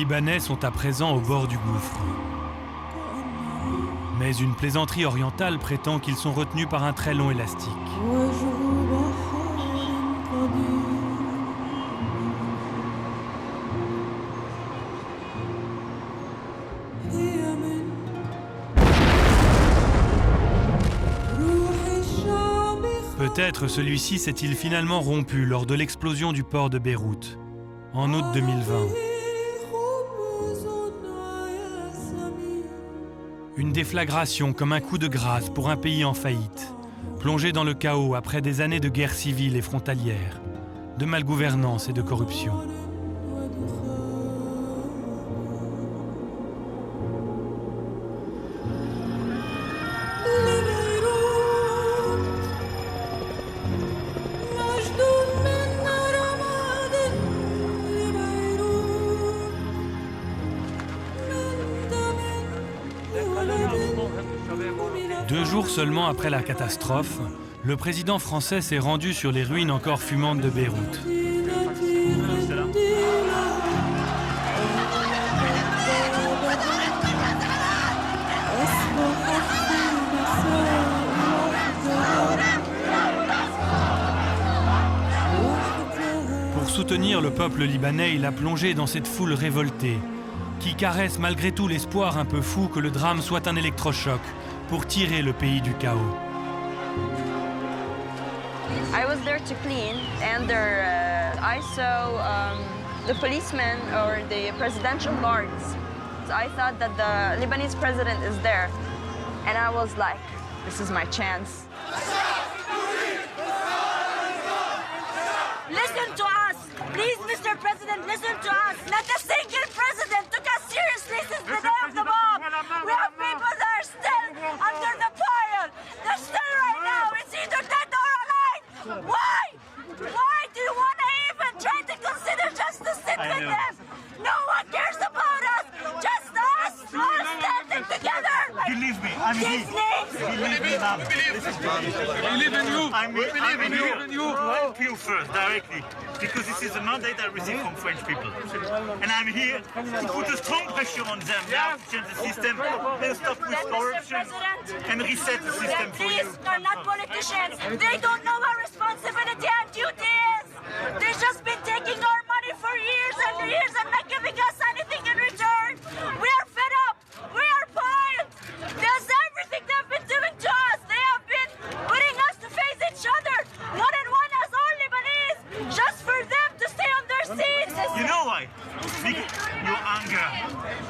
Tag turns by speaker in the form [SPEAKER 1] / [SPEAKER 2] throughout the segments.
[SPEAKER 1] Libanais sont à présent au bord du gouffre. Mais une plaisanterie orientale prétend qu'ils sont retenus par un très long élastique. Peut-être celui-ci s'est-il finalement rompu lors de l'explosion du port de Beyrouth, en août 2020. Une déflagration comme un coup de grâce pour un pays en faillite, plongé dans le chaos après des années de guerre civile et frontalière, de malgouvernance et de corruption. Deux jours seulement après la catastrophe, le président français s'est rendu sur les ruines encore fumantes de Beyrouth. Pour soutenir le peuple libanais, il a plongé dans cette foule révoltée, qui caresse malgré tout l'espoir un peu fou que le drame soit un électrochoc pour tirer le pays du chaos.
[SPEAKER 2] I was there to clean, and I saw the policemen or the presidential guards. So I thought that the Lebanese president is there, and I was like, this is my chance.
[SPEAKER 3] Listen to us! Please, Mr. President, listen to us! Not a single president took us seriously since the day of the bomb! We have people that are still under the fire! They're still right now! It's either dead or alive! Why? Why do you want to even try to consider just to sit with them? No one cares about us! Just us all standing together!
[SPEAKER 4] Believe me, I'm here. Believe me, ma'am.
[SPEAKER 5] We believe in you. We believe in you.
[SPEAKER 4] To help you first, directly, because this is a mandate I received from French people. And I'm here to put a strong pressure on them now to change the system and stop with corruption and reset the system for you.
[SPEAKER 3] These are not politicians. They don't know what responsibility and duty is. They've just been taking our money for years and years and not giving us anything in return. We are fed up. We are piled. That's everything they've been doing to us. They have been putting us to face each other, one and one as all Lebanese, just for them to stay on their seats.
[SPEAKER 4] You know why? Your anger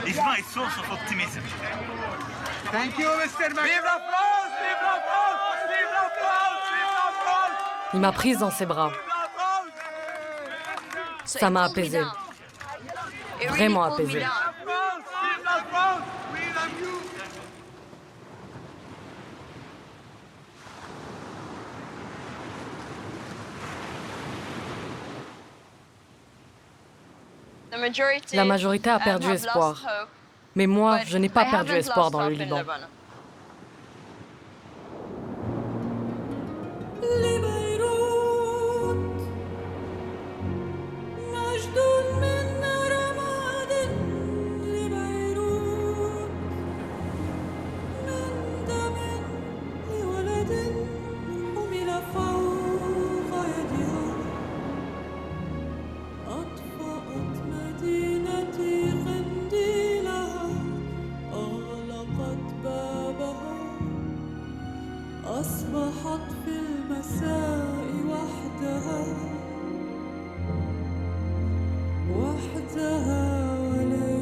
[SPEAKER 4] is my source of optimism.
[SPEAKER 5] Thank you, Mr. Macron. Vive la France! Vive la France! Vive la France! Vive la France!
[SPEAKER 6] Il m'a prise dans ses bras. Ça m'a apaisée. Vraiment apaisée.
[SPEAKER 5] Vive la France! We love you!
[SPEAKER 6] La majorité a perdu espoir. Mais moi, je n'ai pas perdu espoir dans le Liban.
[SPEAKER 7] أصبحت في المساء وحدها وليل.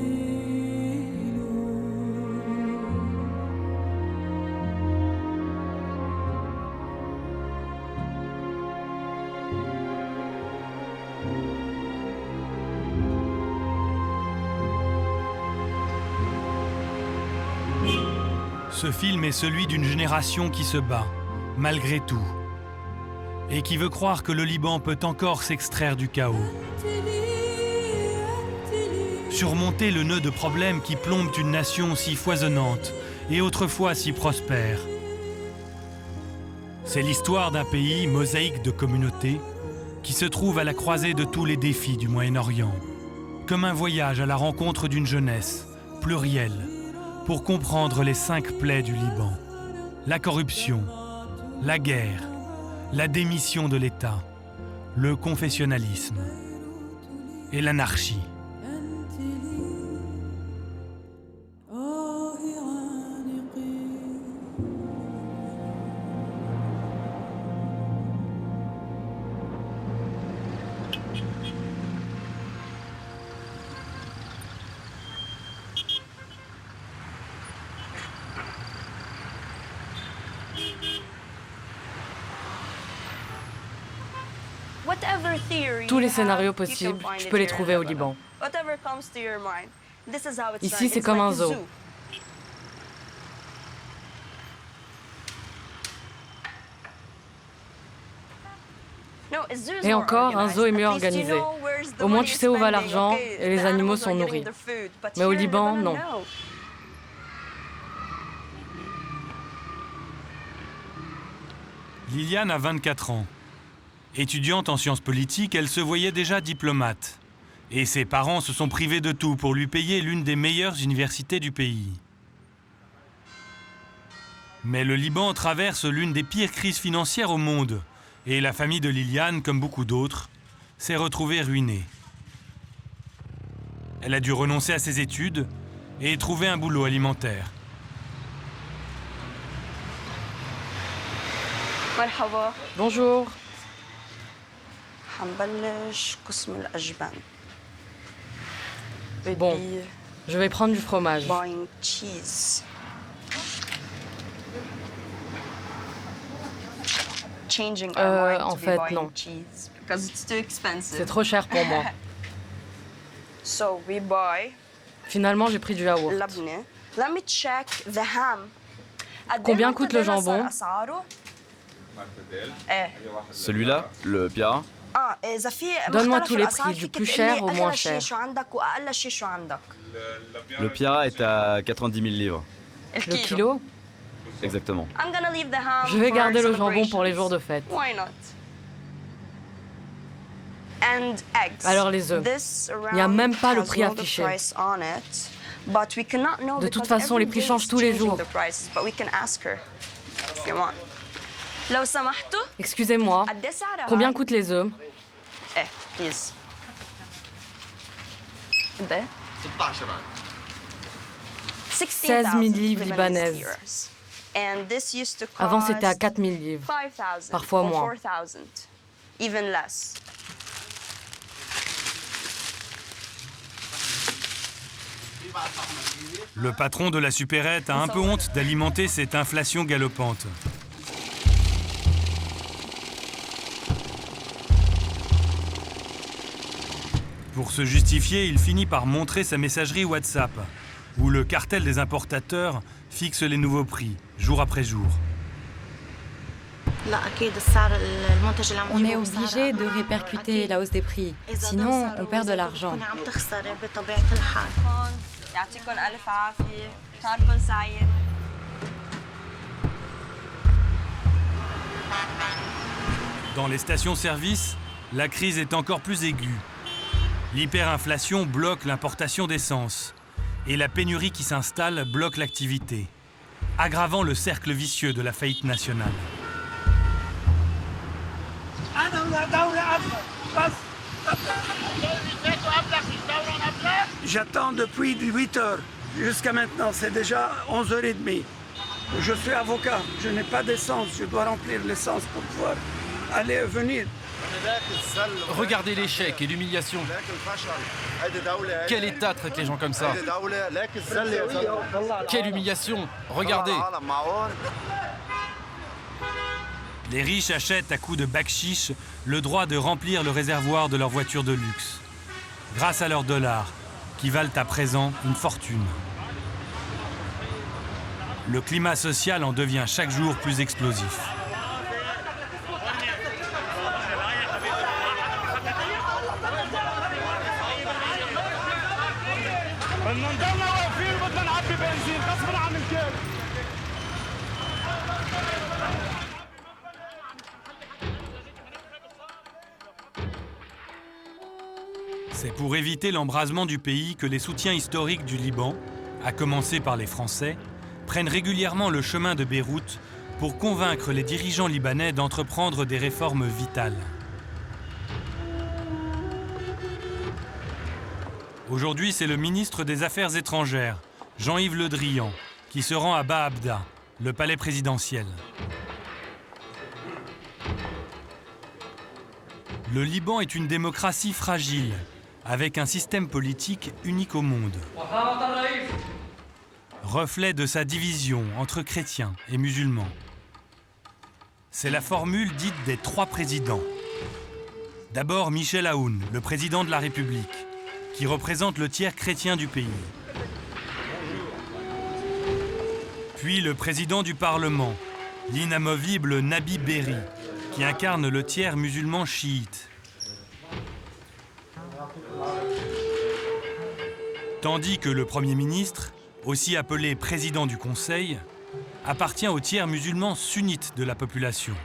[SPEAKER 1] Ce film est celui d'une génération qui se bat, malgré tout, et qui veut croire que le Liban peut encore s'extraire du chaos. Surmonter le nœud de problèmes qui plombent une nation si foisonnante et autrefois si prospère. C'est l'histoire d'un pays, mosaïque de communautés, qui se trouve à la croisée de tous les défis du Moyen-Orient comme un voyage à la rencontre d'une jeunesse plurielle pour comprendre les 5 plaies du Liban. La corruption, la guerre, la démission de l'État, le confessionnalisme et l'anarchie.
[SPEAKER 6] Tous les scénarios possibles, tu peux les trouver au Liban. Ici, c'est comme un zoo. Et encore, un zoo est mieux organisé. Au moins, tu sais où va l'argent et les animaux sont nourris. Mais au Liban, non.
[SPEAKER 1] Liliane a 24 ans. Étudiante en sciences politiques, elle se voyait déjà diplomate. Et ses parents se sont privés de tout pour lui payer l'une des meilleures universités du pays. Mais le Liban traverse l'une des pires crises financières au monde. Et la famille de Liliane, comme beaucoup d'autres, s'est retrouvée ruinée. Elle a dû renoncer à ses études et trouver un boulot alimentaire.
[SPEAKER 6] Bonjour. Bon, je vais prendre du fromage. En fait, non. C'est trop cher pour moi. Finalement, j'ai pris du yaourt. Combien coûte le jambon?
[SPEAKER 8] Celui-là, le Piara.
[SPEAKER 6] Donne-moi tous les prix, du plus cher au moins cher.
[SPEAKER 8] Le Piara est à 90 000 livres.
[SPEAKER 6] Le kilo?
[SPEAKER 8] Exactement.
[SPEAKER 6] Je vais garder le jambon pour les jours de fête. Alors les œufs, il n'y a même pas le prix affiché. De toute façon, les prix changent tous les jours. Excusez-moi, combien coûtent les œufs? 16 000 livres libanaises. Avant, c'était à 4 000 livres, parfois moins.
[SPEAKER 1] Le patron de la supérette a un peu honte d'alimenter cette inflation galopante. Pour se justifier, il finit par montrer sa messagerie WhatsApp, où le cartel des importateurs fixe les nouveaux prix, jour après jour.
[SPEAKER 9] On est obligé de répercuter la hausse des prix, sinon on perd de l'argent. Dans les stations-service, la crise est encore plus aiguë. L'hyperinflation bloque l'importation d'essence et la pénurie qui s'installe bloque l'activité, aggravant le cercle vicieux de la faillite nationale.
[SPEAKER 10] J'attends depuis 8 heures. Jusqu'à maintenant, c'est déjà 11h30. Je suis avocat, je n'ai pas d'essence, je dois remplir l'essence pour pouvoir aller et venir.
[SPEAKER 11] Regardez l'échec et l'humiliation. Quel État traite les gens comme ça? Quelle humiliation! Regardez!
[SPEAKER 1] Les riches achètent à coups de bakchiche le droit de remplir le réservoir de leur voiture de luxe, grâce à leurs dollars, qui valent à présent une fortune. Le climat social en devient chaque jour plus explosif. C'est pour éviter l'embrasement du pays que les soutiens historiques du Liban, à commencer par les Français, prennent régulièrement le chemin de Beyrouth pour convaincre les dirigeants libanais d'entreprendre des réformes vitales. Aujourd'hui, c'est le ministre des Affaires étrangères, Jean-Yves Le Drian, qui se rend à Baabda, le palais présidentiel. Le Liban est une démocratie fragile, avec un système politique unique au monde. Reflet de sa division entre chrétiens et musulmans. C'est la formule dite des 3 présidents. D'abord Michel Aoun, le président de la République, qui représente le tiers chrétien du pays. Puis le président du Parlement, l'inamovible Nabi Berri, qui incarne le tiers musulman chiite. Tandis que le Premier ministre, aussi appelé président du Conseil, appartient au tiers musulman sunnite de la population.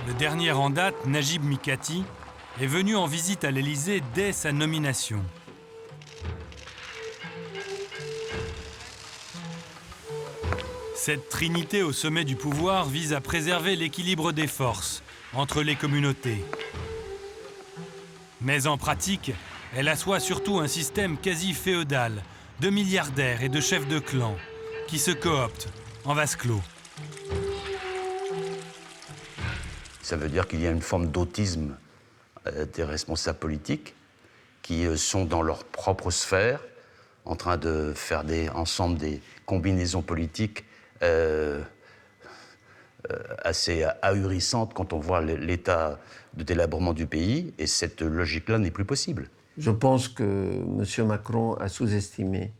[SPEAKER 1] Le dernier en date, Najib Mikati, est venu en visite à l'Élysée dès sa nomination. Cette trinité au sommet du pouvoir vise à préserver l'équilibre des forces entre les communautés. Mais en pratique, elle assoit surtout un système quasi féodal de milliardaires et de chefs de clan qui se cooptent en vase clos.
[SPEAKER 12] Ça veut dire qu'il y a une forme d'autisme des responsables politiques qui sont dans leur propre sphère, en train de faire ensemble des combinaisons politiques assez ahurissantes quand on voit l'état de délabrement du pays, et cette logique-là n'est plus possible.
[SPEAKER 13] Je pense que M. Macron a sous-estimé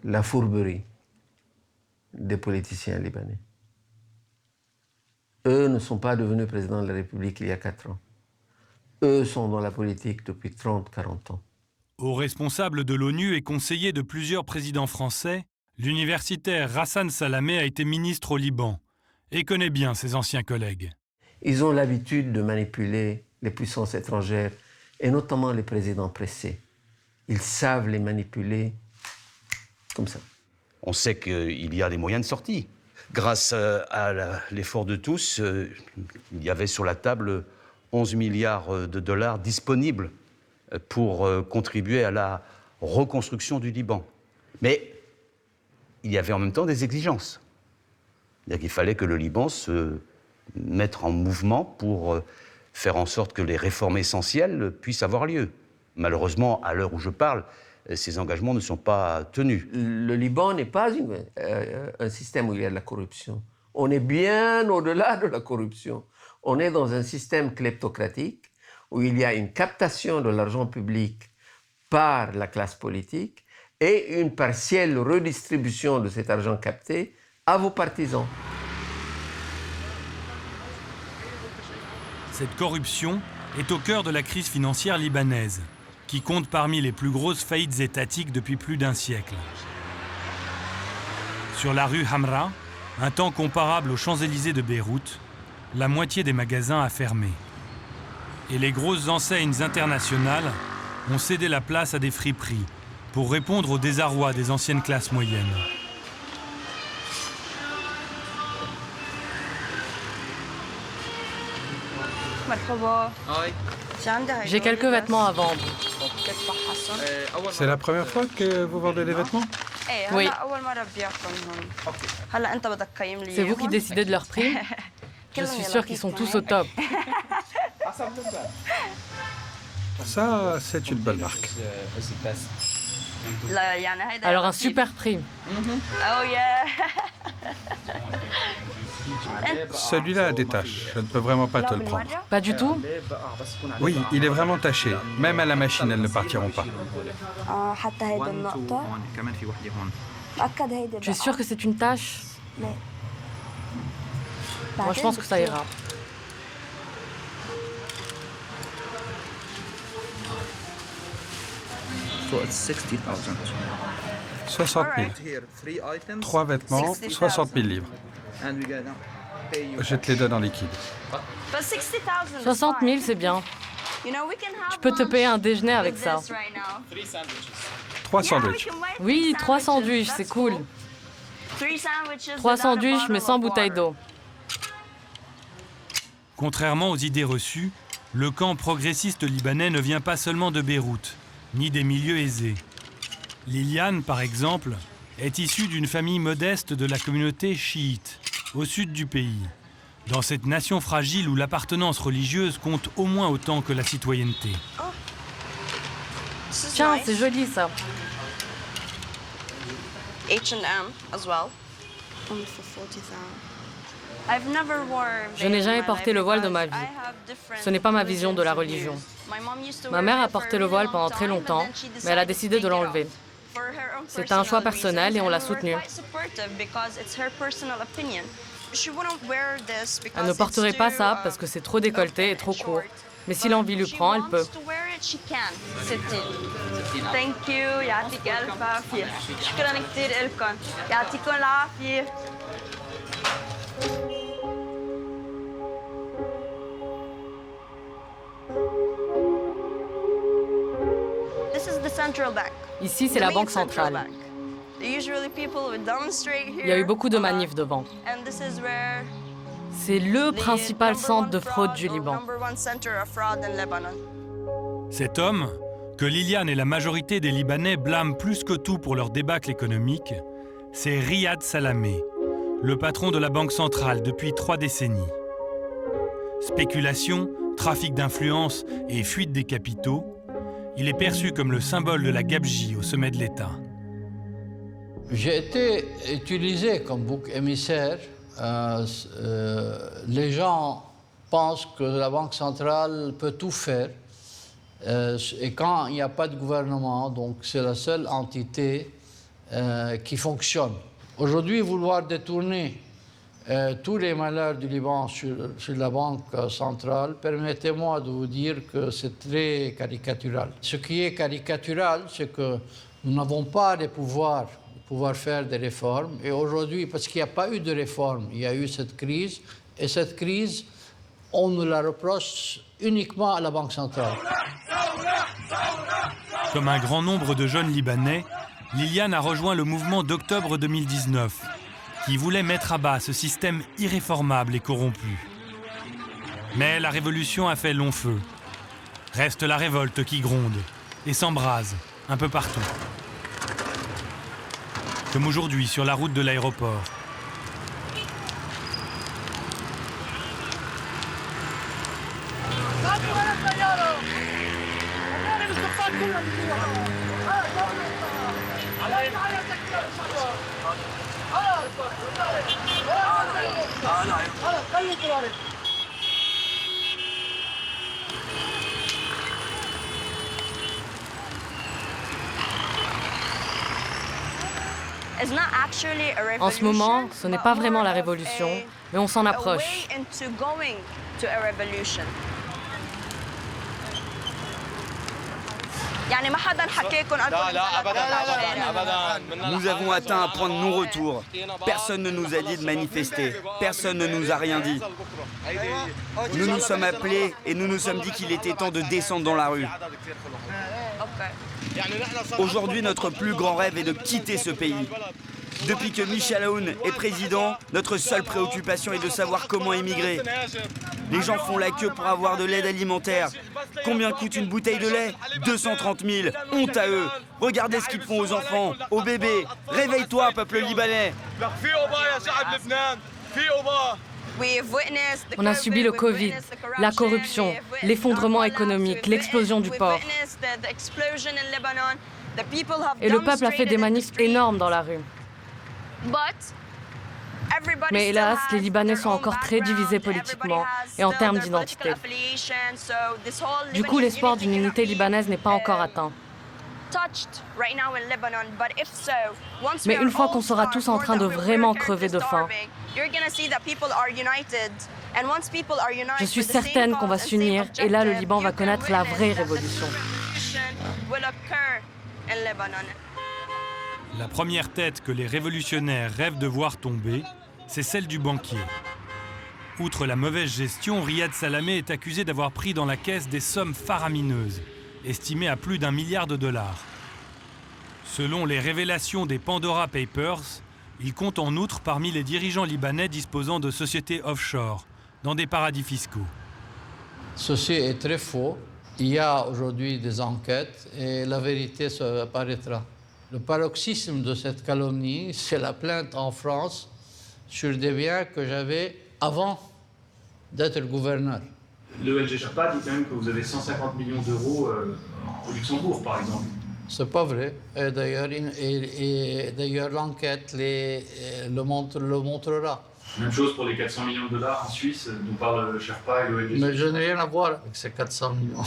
[SPEAKER 13] la fourberie des politiciens libanais. Eux ne sont pas devenus présidents de la République il y a 4 ans. Eux sont dans la politique depuis 30-40 ans.
[SPEAKER 1] Haut responsable de l'ONU et conseiller de plusieurs présidents français, l'universitaire Hassan Salamé a été ministre au Liban et connaît bien ses anciens collègues.
[SPEAKER 13] Ils ont l'habitude de manipuler les puissances étrangères, et notamment les présidents pressés. Ils savent les manipuler comme ça.
[SPEAKER 12] On sait qu'il y a des moyens de sortie. Grâce à l'effort de tous, il y avait sur la table 11 milliards de dollars disponibles pour contribuer à la reconstruction du Liban. Mais il y avait en même temps des exigences. C'est-à-dire qu'il fallait que le Liban se mette en mouvement pour faire en sorte que les réformes essentielles puissent avoir lieu. Malheureusement, à l'heure où je parle, ces engagements ne sont pas tenus.
[SPEAKER 13] Le Liban n'est pas un système où il y a de la corruption. On est bien au-delà de la corruption. On est dans un système kleptocratique où il y a une captation de l'argent public par la classe politique et une partielle redistribution de cet argent capté à vos partisans.
[SPEAKER 1] Cette corruption est au cœur de la crise financière libanaise, qui compte parmi les plus grosses faillites étatiques depuis plus d'un siècle. Sur la rue Hamra, un temps comparable aux Champs-Élysées de Beyrouth, la moitié des magasins a fermé. Et les grosses enseignes internationales ont cédé la place à des friperies pour répondre au désarroi des anciennes classes moyennes.
[SPEAKER 6] J'ai quelques vêtements à vendre.
[SPEAKER 14] C'est la première fois que vous vendez des vêtements?
[SPEAKER 6] Oui. C'est vous qui décidez de leur prix? Je suis sûre qu'ils sont tous au top.
[SPEAKER 14] Ça, c'est une belle marque.
[SPEAKER 6] Alors un super prix.
[SPEAKER 14] Celui-là a des taches. Je ne peux vraiment pas te le prendre.
[SPEAKER 6] Pas du tout?
[SPEAKER 14] Oui, il est vraiment taché. Même à la machine, elles ne partiront pas.
[SPEAKER 6] Tu es sûr que c'est une tache? Moi, je pense que ça ira.
[SPEAKER 14] « 60 000. 3 vêtements, 60 000 livres. Je te les donne en liquide.
[SPEAKER 6] 60 000, c'est bien. Je peux te payer un déjeuner avec ça.
[SPEAKER 14] 3 sandwichs.
[SPEAKER 6] Oui, 3 sandwichs, c'est cool. 3 sandwichs, mais sans bouteille d'eau.
[SPEAKER 1] Contrairement aux idées reçues, le camp progressiste libanais ne vient pas seulement de Beyrouth, ni des milieux aisés. Liliane, par exemple, est issue d'une famille modeste de la communauté chiite, au sud du pays. Dans cette nation fragile où l'appartenance religieuse compte au moins autant que la citoyenneté.
[SPEAKER 6] Tiens, c'est joli ça.
[SPEAKER 2] H&M as well.
[SPEAKER 6] Je n'ai jamais porté le voile de ma vie. Ce n'est pas ma vision de la religion. Ma mère a porté le voile pendant très longtemps, mais elle a décidé de l'enlever. C'est un choix personnel et on l'a soutenu. Elle ne porterait pas ça parce que c'est trop décolleté et trop court. Mais si l'envie lui prend, elle peut.
[SPEAKER 2] Thank you. يعطيك ألف عافية. شكرا كثير لكم. يعطيكم العافية.
[SPEAKER 6] Ici, c'est la banque centrale. Il y a eu beaucoup de manifs devant. C'est le principal centre de fraude du Liban.
[SPEAKER 1] Cet homme, que Liliane et la majorité des Libanais blâment plus que tout pour leur débâcle économique, c'est Riyad Salamé, le patron de la Banque centrale depuis 3 décennies. Spéculation, trafic d'influence et fuite des capitaux, il est perçu comme le symbole de la gabegie au sommet de l'État.
[SPEAKER 15] J'ai été utilisé comme bouc émissaire. Les gens pensent que la Banque centrale peut tout faire. Et quand il n'y a pas de gouvernement, donc c'est la seule entité qui fonctionne. Aujourd'hui, vouloir détourner tous les malheurs du Liban sur la Banque centrale, permettez-moi de vous dire que c'est très caricatural. Ce qui est caricatural, c'est que nous n'avons pas les pouvoirs faire des réformes. Et aujourd'hui, parce qu'il n'y a pas eu de réforme, il y a eu cette crise. Et cette crise, on nous la reproche uniquement à la Banque centrale.
[SPEAKER 1] Comme un grand nombre de jeunes Libanais, Liliane a rejoint le mouvement d'octobre 2019, qui voulait mettre à bas ce système irréformable et corrompu. Mais la révolution a fait long feu. Reste la révolte qui gronde et s'embrase un peu partout. Comme aujourd'hui sur la route de l'aéroport.
[SPEAKER 6] En ce moment, ce n'est pas vraiment la révolution, mais on s'en approche.
[SPEAKER 16] Nous avons atteint un point de non-retour. Personne ne nous a dit de manifester. Personne ne nous a rien dit. Nous nous sommes appelés et nous nous sommes dit qu'il était temps de descendre dans la rue. Aujourd'hui, notre plus grand rêve est de quitter ce pays. Depuis que Michel Aoun est président, notre seule préoccupation est de savoir comment émigrer. Les gens font la queue pour avoir de l'aide alimentaire. Combien coûte une bouteille de lait? 230 000. Honte à eux. Regardez ce qu'ils font aux enfants, aux bébés. Réveille-toi, peuple libanais.
[SPEAKER 6] On a subi le Covid, la corruption, l'effondrement économique, l'explosion du port. Et le peuple a fait des manifs énormes dans la rue. Mais hélas, les Libanais sont encore très divisés politiquement et en termes d'identité. Du coup, l'espoir d'une unité libanaise n'est pas encore atteint. Mais une fois qu'on sera tous en train de vraiment crever de faim, je suis certaine qu'on va s'unir et là, le Liban va connaître la vraie révolution.
[SPEAKER 1] La première tête que les révolutionnaires rêvent de voir tomber, c'est celle du banquier. Outre la mauvaise gestion, Riyad Salamé est accusé d'avoir pris dans la caisse des sommes faramineuses, estimées à plus d'1 milliard de dollars. Selon les révélations des Pandora Papers, il compte en outre parmi les dirigeants libanais disposant de sociétés offshore, dans des paradis fiscaux.
[SPEAKER 15] Ceci est très faux. Il y a aujourd'hui des enquêtes et la vérité apparaîtra. Le paroxysme de cette calomnie, c'est la plainte en France sur des biens que j'avais avant d'être gouverneur.
[SPEAKER 17] L'ONG Sherpa dit quand même que vous avez 150 millions d'euros au Luxembourg, par exemple.
[SPEAKER 15] C'est pas vrai. Et d'ailleurs, l'enquête le montrera.
[SPEAKER 17] Même chose pour les 400 millions de dollars en Suisse dont parle Sherpa et l'ONG.
[SPEAKER 15] Mais je n'ai rien à voir avec ces 400 millions.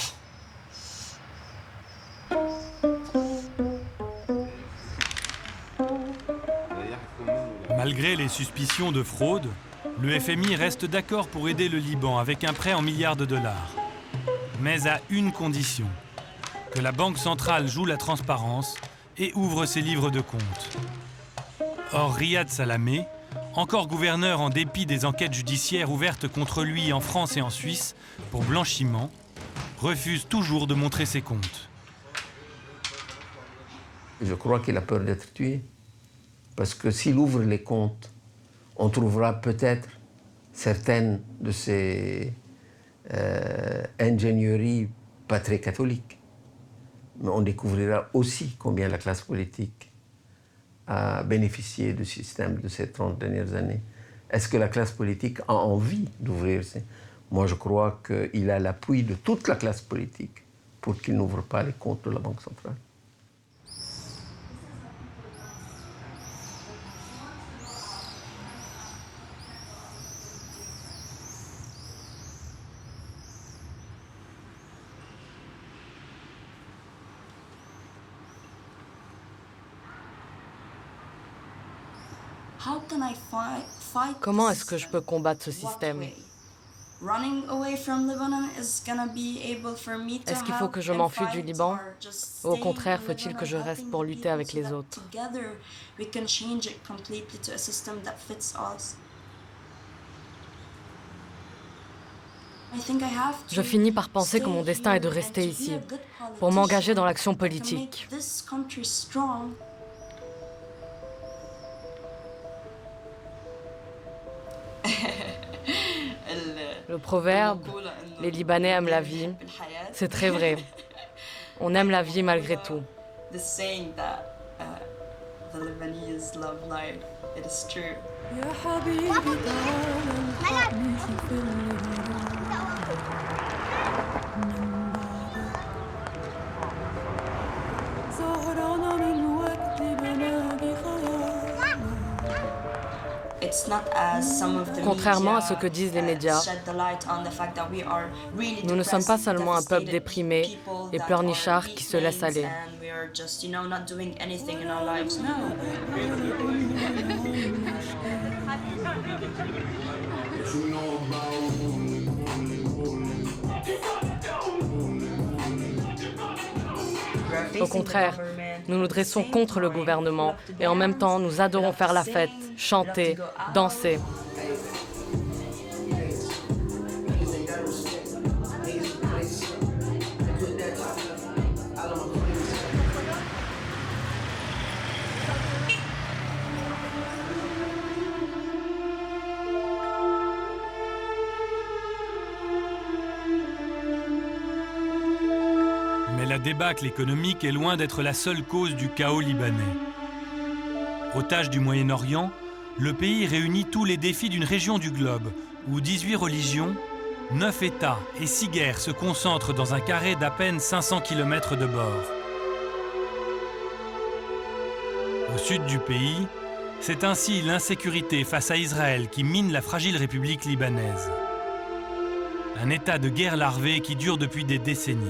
[SPEAKER 1] Malgré les suspicions de fraude, le FMI reste d'accord pour aider le Liban avec un prêt en milliards de dollars. Mais à une condition, que la Banque centrale joue la transparence et ouvre ses livres de compte. Or, Riyad Salamé, encore gouverneur en dépit des enquêtes judiciaires ouvertes contre lui en France et en Suisse pour blanchiment, refuse toujours de montrer ses comptes.
[SPEAKER 13] Je crois qu'il a peur d'être tué. Parce que s'il ouvre les comptes, on trouvera peut-être certaines de ces ingénieries pas très catholiques. Mais on découvrira aussi combien la classe politique a bénéficié du système de ces 30 dernières années. Est-ce que la classe politique a envie d'ouvrir ces... Moi, je crois qu'il a l'appui de toute la classe politique pour qu'il n'ouvre pas les comptes de la Banque centrale.
[SPEAKER 6] Comment est-ce que je peux combattre ce système? Est-ce qu'il faut que je m'enfuie du Liban? Ou au contraire, faut-il que je reste pour lutter avec les autres? Je finis par penser que mon destin est de rester ici, pour m'engager dans l'action politique. Le proverbe « Les Libanais aiment la vie », c'est très vrai. On aime la vie malgré tout. Contrairement à ce que disent les médias, nous ne sommes pas seulement un peuple déprimé et pleurnichard qui se laisse aller. Au contraire, nous nous dressons contre le gouvernement et en même temps, nous adorons faire la fête, chanter, danser.
[SPEAKER 1] La débâcle économique est loin d'être la seule cause du chaos libanais. Otage du Moyen-Orient, le pays réunit tous les défis d'une région du globe, où 18 religions, 9 États et 6 guerres se concentrent dans un carré d'à peine 500 km de bord. Au sud du pays, c'est ainsi l'insécurité face à Israël qui mine la fragile République libanaise. Un état de guerre larvée qui dure depuis des décennies.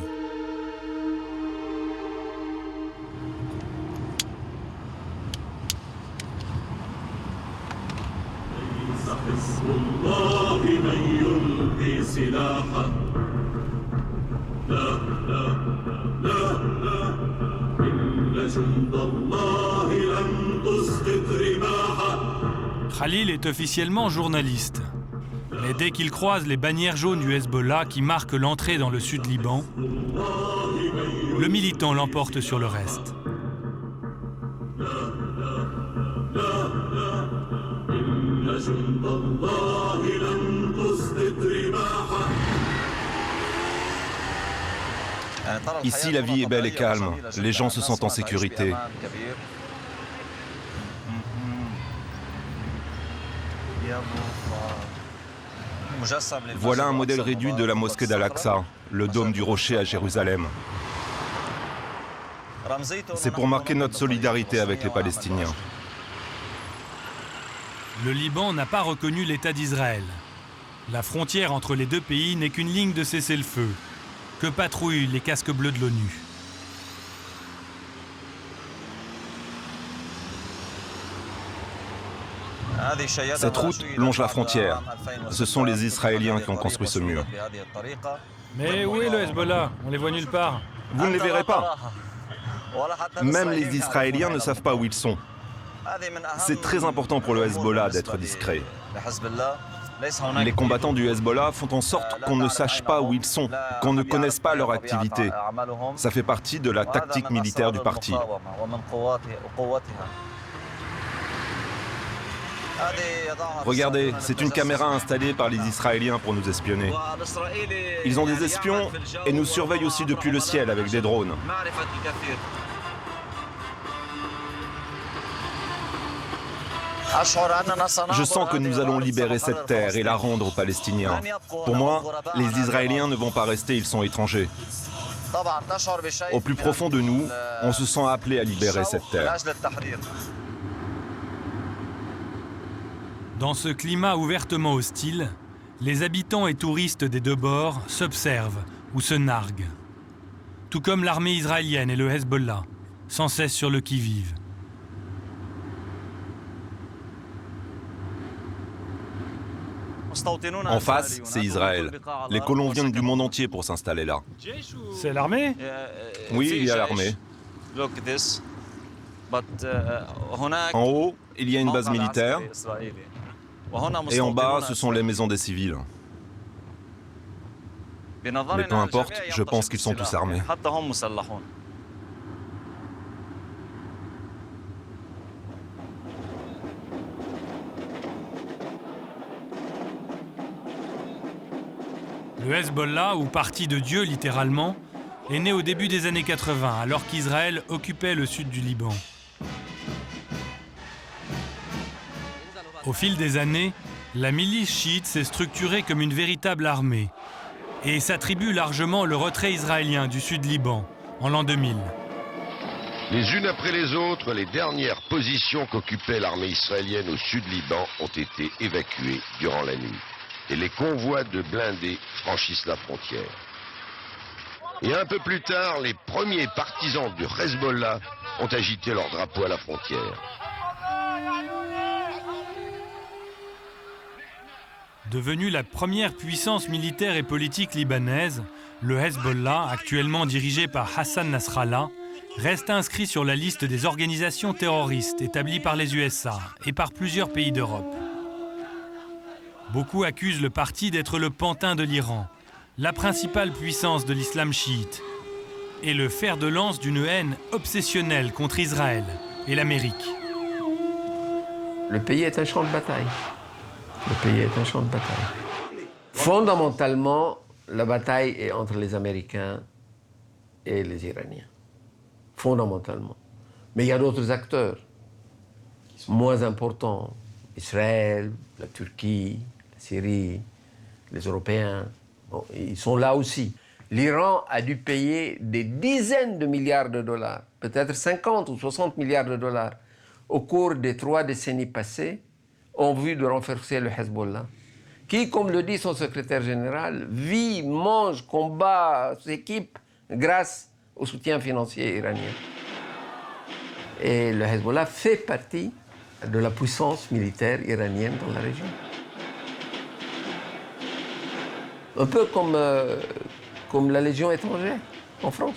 [SPEAKER 1] Khalil est officiellement journaliste. Mais dès qu'il croise les bannières jaunes du Hezbollah qui marquent l'entrée dans le sud Liban, le militant l'emporte sur le reste.
[SPEAKER 18] Ici, la vie est belle et calme. Les gens se sentent en sécurité. Voilà un modèle réduit de la mosquée d'Al-Aqsa, le dôme du rocher à Jérusalem. C'est pour marquer notre solidarité avec les Palestiniens.
[SPEAKER 1] Le Liban n'a pas reconnu l'État d'Israël. La frontière entre les deux pays n'est qu'une ligne de cessez-le-feu, que patrouillent les casques bleus de l'ONU.
[SPEAKER 18] Cette route longe la frontière. Ce sont les Israéliens qui ont construit ce mur.
[SPEAKER 1] Mais où est le Hezbollah? On les voit nulle part.
[SPEAKER 18] Vous ne les verrez pas. Même les Israéliens ne savent pas où ils sont. C'est très important pour le Hezbollah d'être discret. Les combattants du Hezbollah font en sorte qu'on ne sache pas où ils sont, qu'on ne connaisse pas leur activité. Ça fait partie de la tactique militaire du parti. Regardez, c'est une caméra installée par les Israéliens pour nous espionner. Ils ont des espions et nous surveillent aussi depuis le ciel avec des drones. Je sens que nous allons libérer cette terre et la rendre aux Palestiniens. Pour moi, les Israéliens ne vont pas rester, ils sont étrangers. Au plus profond de nous, on se sent appelé à libérer cette terre.
[SPEAKER 1] Dans ce climat ouvertement hostile, les habitants et touristes des deux bords s'observent ou se narguent. Tout comme l'armée israélienne et le Hezbollah, sans cesse sur le qui-vive.
[SPEAKER 18] En face, c'est Israël. Les colons viennent du monde entier pour s'installer là.
[SPEAKER 1] C'est l'armée?
[SPEAKER 18] Oui, il y a l'armée. En haut, il y a une base militaire. Et en bas, ce sont les maisons des civils. Mais peu importe, je pense qu'ils sont tous armés.
[SPEAKER 1] Le Hezbollah, ou Parti de Dieu littéralement, est né au début des années 80, alors qu'Israël occupait le sud du Liban. Au fil des années, la milice chiite s'est structurée comme une véritable armée et s'attribue largement le retrait israélien du sud Liban en l'an 2000.
[SPEAKER 19] Les unes après les autres, les dernières positions qu'occupait l'armée israélienne au sud Liban ont été évacuées durant la nuit. Et les convois de blindés franchissent la frontière. Et un peu plus tard, les premiers partisans du Hezbollah ont agité leur drapeau à la frontière.
[SPEAKER 1] Devenu la première puissance militaire et politique libanaise, le Hezbollah, actuellement dirigé par Hassan Nasrallah, reste inscrit sur la liste des organisations terroristes établies par les USA et par plusieurs pays d'Europe. Beaucoup accusent le parti d'être le pantin de l'Iran, la principale puissance de l'islam chiite, et le fer de lance d'une haine obsessionnelle contre Israël et l'Amérique.
[SPEAKER 13] Le pays est un champ de bataille. Le pays est un champ de bataille. Fondamentalement, la bataille est entre les Américains et les Iraniens. Fondamentalement. Mais il y a d'autres acteurs moins importants. Israël, la Turquie, la Syrie, les Européens. Bon, ils sont là aussi. L'Iran a dû payer des dizaines de milliards de dollars, peut-être 50 ou 60 milliards de dollars, au cours des 3 décennies passées, en vue de renforcer le Hezbollah, qui, comme le dit son secrétaire général, vit, mange, combat, s'équipe grâce au soutien financier iranien. Et le Hezbollah fait partie de la puissance militaire iranienne dans la région. Un peu comme la Légion étrangère en France.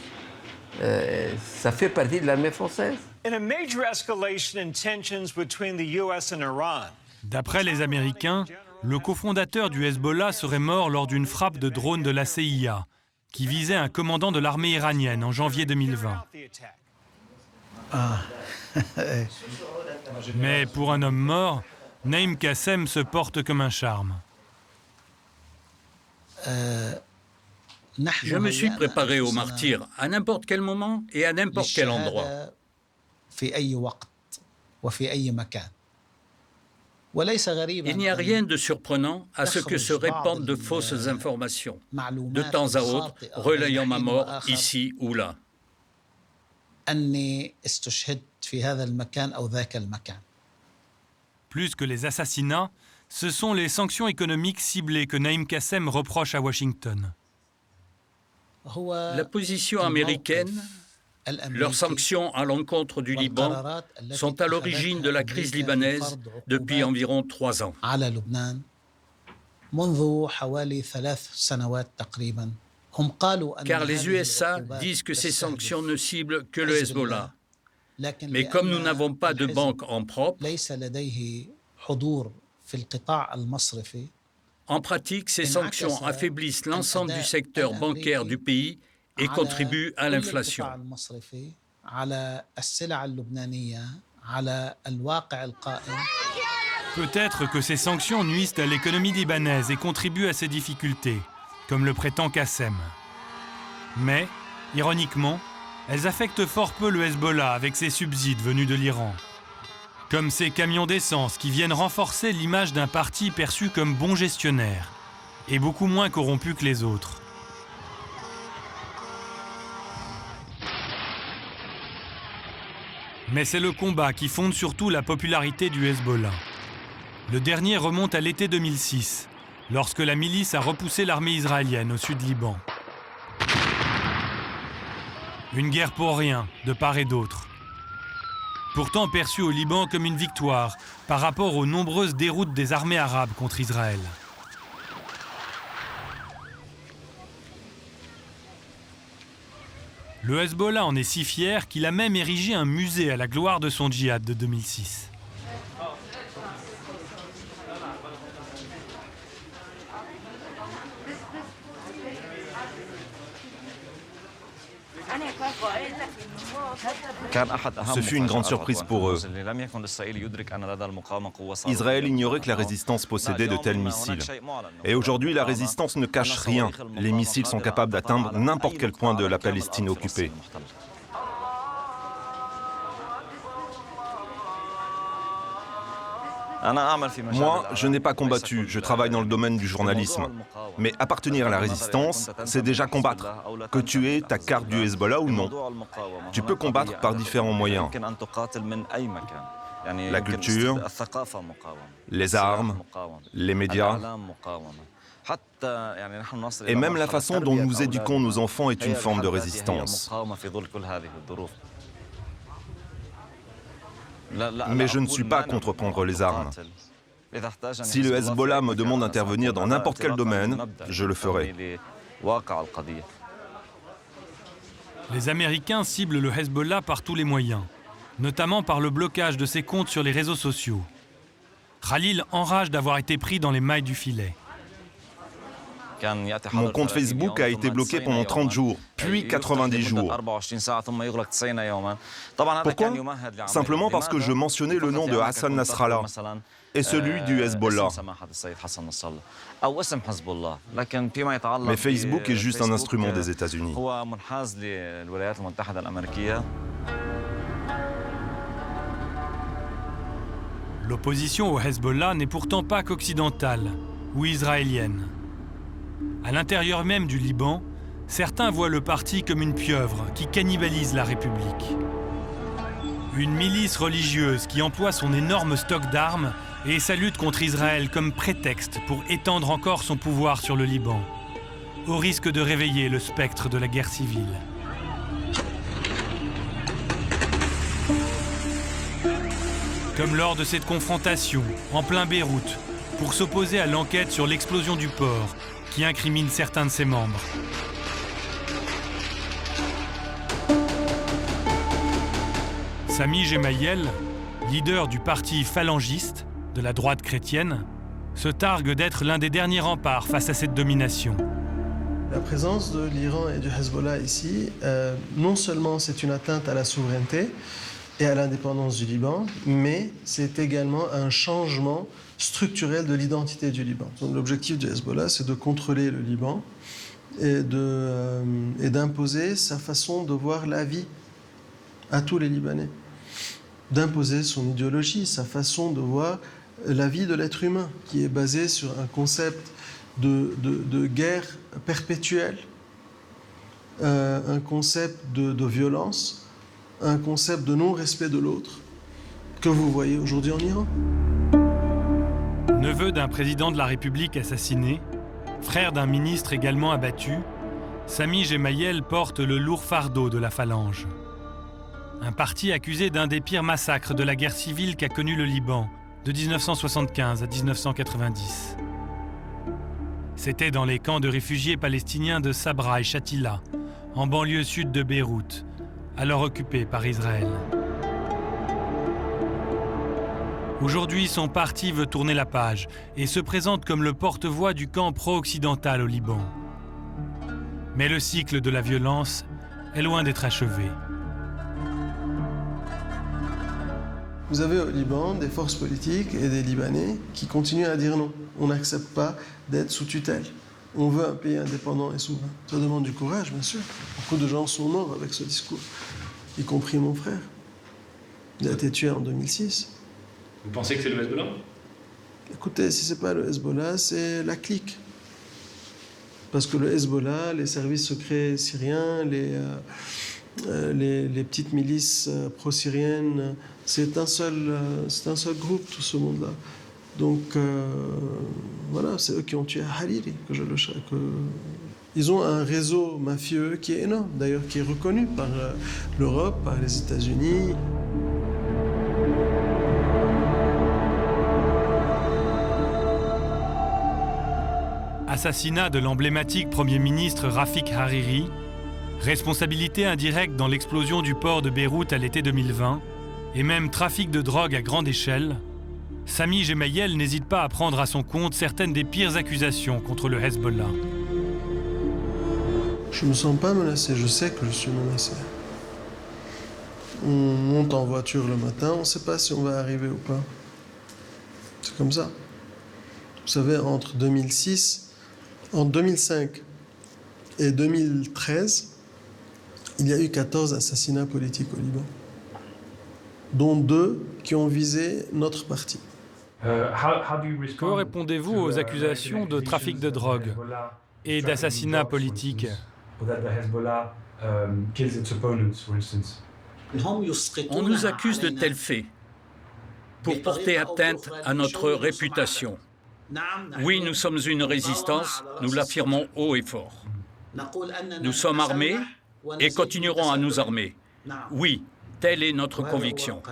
[SPEAKER 13] Ça fait partie de l'armée française.
[SPEAKER 20] In a major escalation in tensions between the US and Iran.
[SPEAKER 1] D'après les Américains, Le cofondateur du Hezbollah serait mort lors d'une frappe de drone de la CIA, qui visait un commandant de l'armée iranienne en janvier 2020. Mais pour un homme mort, Naïm Qassem se porte comme un charme.
[SPEAKER 20] Je me suis préparé au martyre à n'importe quel moment et à n'importe quel endroit. Il n'y a rien de surprenant à ce que se répandent de fausses informations, de temps à autre, relayant ma mort ici ou là.
[SPEAKER 1] Plus que les assassinats, ce sont les sanctions économiques ciblées que Naïm Qassem reproche à Washington.
[SPEAKER 20] La position américaine, leurs sanctions à l'encontre du Liban sont à l'origine de la crise libanaise depuis environ 3 ans. Car les USA disent que ces sanctions ne ciblent que le Hezbollah. Mais comme nous n'avons pas de banque en propre, en pratique, ces sanctions affaiblissent l'ensemble du secteur bancaire du pays et contribuent à l'inflation.
[SPEAKER 1] Peut-être que ces sanctions nuisent à l'économie libanaise et contribuent à ses difficultés, comme le prétend Qassem. Mais, ironiquement, elles affectent fort peu le Hezbollah avec ses subsides venus de l'Iran. Comme ces camions d'essence qui viennent renforcer l'image d'un parti perçu comme bon gestionnaire et beaucoup moins corrompu que les autres. Mais c'est le combat qui fonde surtout la popularité du Hezbollah. Le dernier remonte à l'été 2006, lorsque la milice a repoussé l'armée israélienne au sud Liban. Une guerre pour rien, de part et d'autre. Pourtant perçue au Liban comme une victoire par rapport aux nombreuses déroutes des armées arabes contre Israël. Le Hezbollah en est si fier qu'il a même érigé un musée à la gloire de son djihad de 2006.
[SPEAKER 18] Ce fut une grande surprise pour eux. Israël ignorait que la résistance possédait de tels missiles. Et aujourd'hui, la résistance ne cache rien. Les missiles sont capables d'atteindre n'importe quel point de la Palestine occupée. Moi, je n'ai pas combattu, je travaille dans le domaine du journalisme. Mais appartenir à la résistance, c'est déjà combattre. Que tu aies ta carte du Hezbollah ou non. Tu peux combattre par différents moyens. La culture, les armes, les médias. Et même la façon dont nous éduquons nos enfants est une forme de résistance. Mais je ne suis pas contre prendre les armes. Si le Hezbollah me demande d'intervenir dans n'importe quel domaine, je le ferai.
[SPEAKER 1] Les Américains ciblent le Hezbollah par tous les moyens, notamment par le blocage de ses comptes sur les réseaux sociaux. Khalil enrage d'avoir été pris dans les mailles du filet.
[SPEAKER 18] Mon compte Facebook a été bloqué pendant 30 jours, puis 90 jours. Pourquoi? Simplement parce que je mentionnais le nom de Hassan Nasrallah et celui du Hezbollah. Mais Facebook est juste un instrument des États-Unis.
[SPEAKER 1] L'opposition au Hezbollah n'est pourtant pas qu'occidentale ou israélienne. À l'intérieur même du Liban, certains voient le parti comme une pieuvre qui cannibalise la République. Une milice religieuse qui emploie son énorme stock d'armes et sa lutte contre Israël comme prétexte pour étendre encore son pouvoir sur le Liban, au risque de réveiller le spectre de la guerre civile. Comme lors de cette confrontation, en plein Beyrouth, pour s'opposer à l'enquête sur l'explosion du port, qui incrimine certains de ses membres. Sami Gemayel, leader du parti phalangiste de la droite chrétienne, se targue d'être l'un des derniers remparts face à cette domination.
[SPEAKER 21] La présence de l'Iran et du Hezbollah ici, non seulement c'est une atteinte à la souveraineté et à l'indépendance du Liban, mais c'est également un changement structurel de l'identité du Liban. Donc, l'objectif du Hezbollah, c'est de contrôler le Liban et d'imposer sa façon de voir la vie à tous les Libanais, d'imposer son idéologie, sa façon de voir la vie de l'être humain, qui est basée sur un concept de guerre perpétuelle, un concept de violence, un concept de non-respect de l'autre, que vous voyez aujourd'hui en Iran.
[SPEAKER 1] Neveu d'un président de la République assassiné, frère d'un ministre également abattu, Sami Gemayel porte le lourd fardeau de la Phalange. Un parti accusé d'un des pires massacres de la guerre civile qu'a connu le Liban, de 1975 à 1990. C'était dans les camps de réfugiés palestiniens de Sabra et Shatila, en banlieue sud de Beyrouth, alors occupée par Israël. Aujourd'hui, son parti veut tourner la page et se présente comme le porte-voix du camp pro-occidental au Liban. Mais le cycle de la violence est loin d'être achevé.
[SPEAKER 21] Vous avez au Liban des forces politiques et des Libanais qui continuent à dire non. On n'accepte pas d'être sous tutelle. On veut un pays indépendant et souverain. Ça demande du courage, bien sûr. Beaucoup de gens sont morts avec ce discours, y compris mon frère. Il a été tué en 2006.
[SPEAKER 17] Vous pensez que c'est le Hezbollah?
[SPEAKER 21] Écoutez, si ce n'est pas le Hezbollah, c'est la clique. Parce que le Hezbollah, les services secrets syriens, les petites milices pro-syriennes, c'est un seul groupe, tout ce monde-là. Donc, voilà, c'est eux qui ont tué Hariri. Ils ont un réseau mafieux qui est énorme, d'ailleurs, qui est reconnu par l'Europe, par les États-Unis.
[SPEAKER 1] Assassinat de l'emblématique Premier ministre Rafik Hariri, responsabilité indirecte dans l'explosion du port de Beyrouth à l'été 2020, et même trafic de drogue à grande échelle, Sami Gemayel n'hésite pas à prendre à son compte certaines des pires accusations contre le Hezbollah.
[SPEAKER 21] Je ne me sens pas menacé, je sais que je suis menacé. On monte en voiture le matin, on ne sait pas si on va arriver ou pas. C'est comme ça. Vous savez, entre 2005 et 2013, il y a eu 14 assassinats politiques au Liban, dont 2 qui ont visé notre parti.
[SPEAKER 1] Que répondez-vous aux accusations de trafic de drogue et d'assassinats politiques?
[SPEAKER 20] On nous accuse de tels faits pour porter atteinte à notre réputation. Oui, nous sommes une résistance, nous l'affirmons haut et fort. Nous sommes armés et continuerons à nous armer. Oui, telle est notre conviction.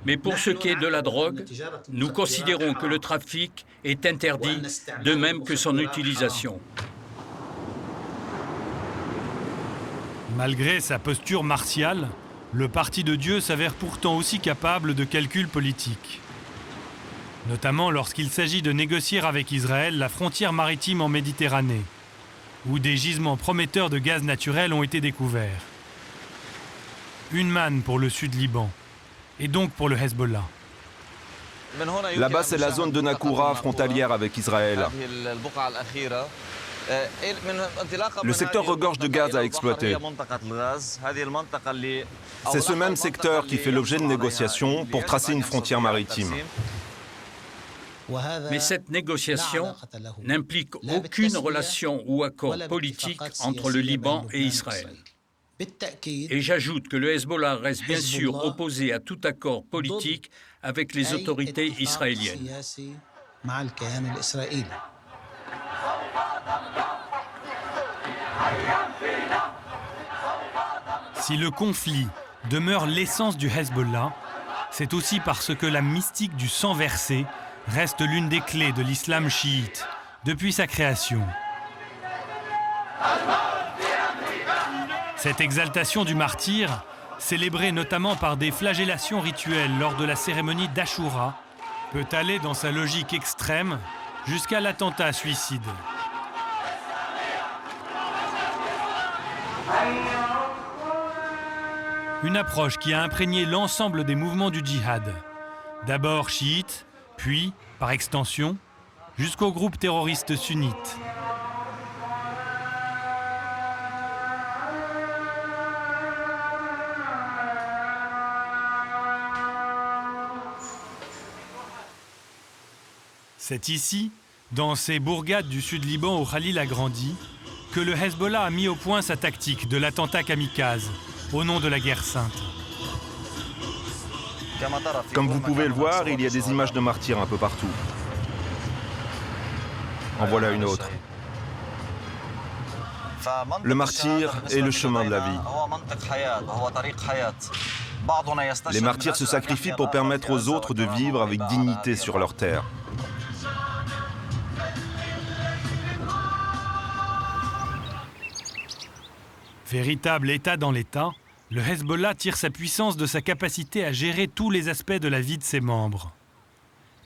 [SPEAKER 20] Mais pour ce qui est de la drogue, nous considérons que le trafic est interdit, de même que son utilisation.
[SPEAKER 1] Malgré sa posture martiale, le Parti de Dieu s'avère pourtant aussi capable de calculs politiques. Notamment lorsqu'il s'agit de négocier avec Israël la frontière maritime en Méditerranée, où des gisements prometteurs de gaz naturel ont été découverts. Une manne pour le sud Liban, et donc pour le Hezbollah.
[SPEAKER 18] Là-bas, c'est la zone de Nakoura, frontalière avec Israël. Le secteur regorge de gaz à exploiter. C'est ce même secteur qui fait l'objet de négociations pour tracer une frontière maritime.
[SPEAKER 20] Mais cette négociation n'implique aucune relation ou accord politique entre le Liban et Israël. Et j'ajoute que le Hezbollah reste bien sûr opposé à tout accord politique avec les autorités israéliennes.
[SPEAKER 1] Si le conflit demeure l'essence du Hezbollah, c'est aussi parce que la mystique du sang versé reste l'une des clés de l'islam chiite depuis sa création. Cette exaltation du martyr, célébrée notamment par des flagellations rituelles lors de la cérémonie d'Ashura, peut aller dans sa logique extrême jusqu'à l'attentat suicide. Une approche qui a imprégné l'ensemble des mouvements du djihad. D'abord chiites, puis, par extension, jusqu'aux groupes terroristes sunnites. C'est ici, dans ces bourgades du sud Liban où Khalil a grandi, que le Hezbollah a mis au point sa tactique de l'attentat kamikaze, au nom de la guerre sainte.
[SPEAKER 18] Comme vous pouvez le voir, il y a des images de martyrs un peu partout. En voilà une autre. Le martyr est le chemin de la vie. Les martyrs se sacrifient pour permettre aux autres de vivre avec dignité sur leur terre.
[SPEAKER 1] Véritable État dans l'État, le Hezbollah tire sa puissance de sa capacité à gérer tous les aspects de la vie de ses membres.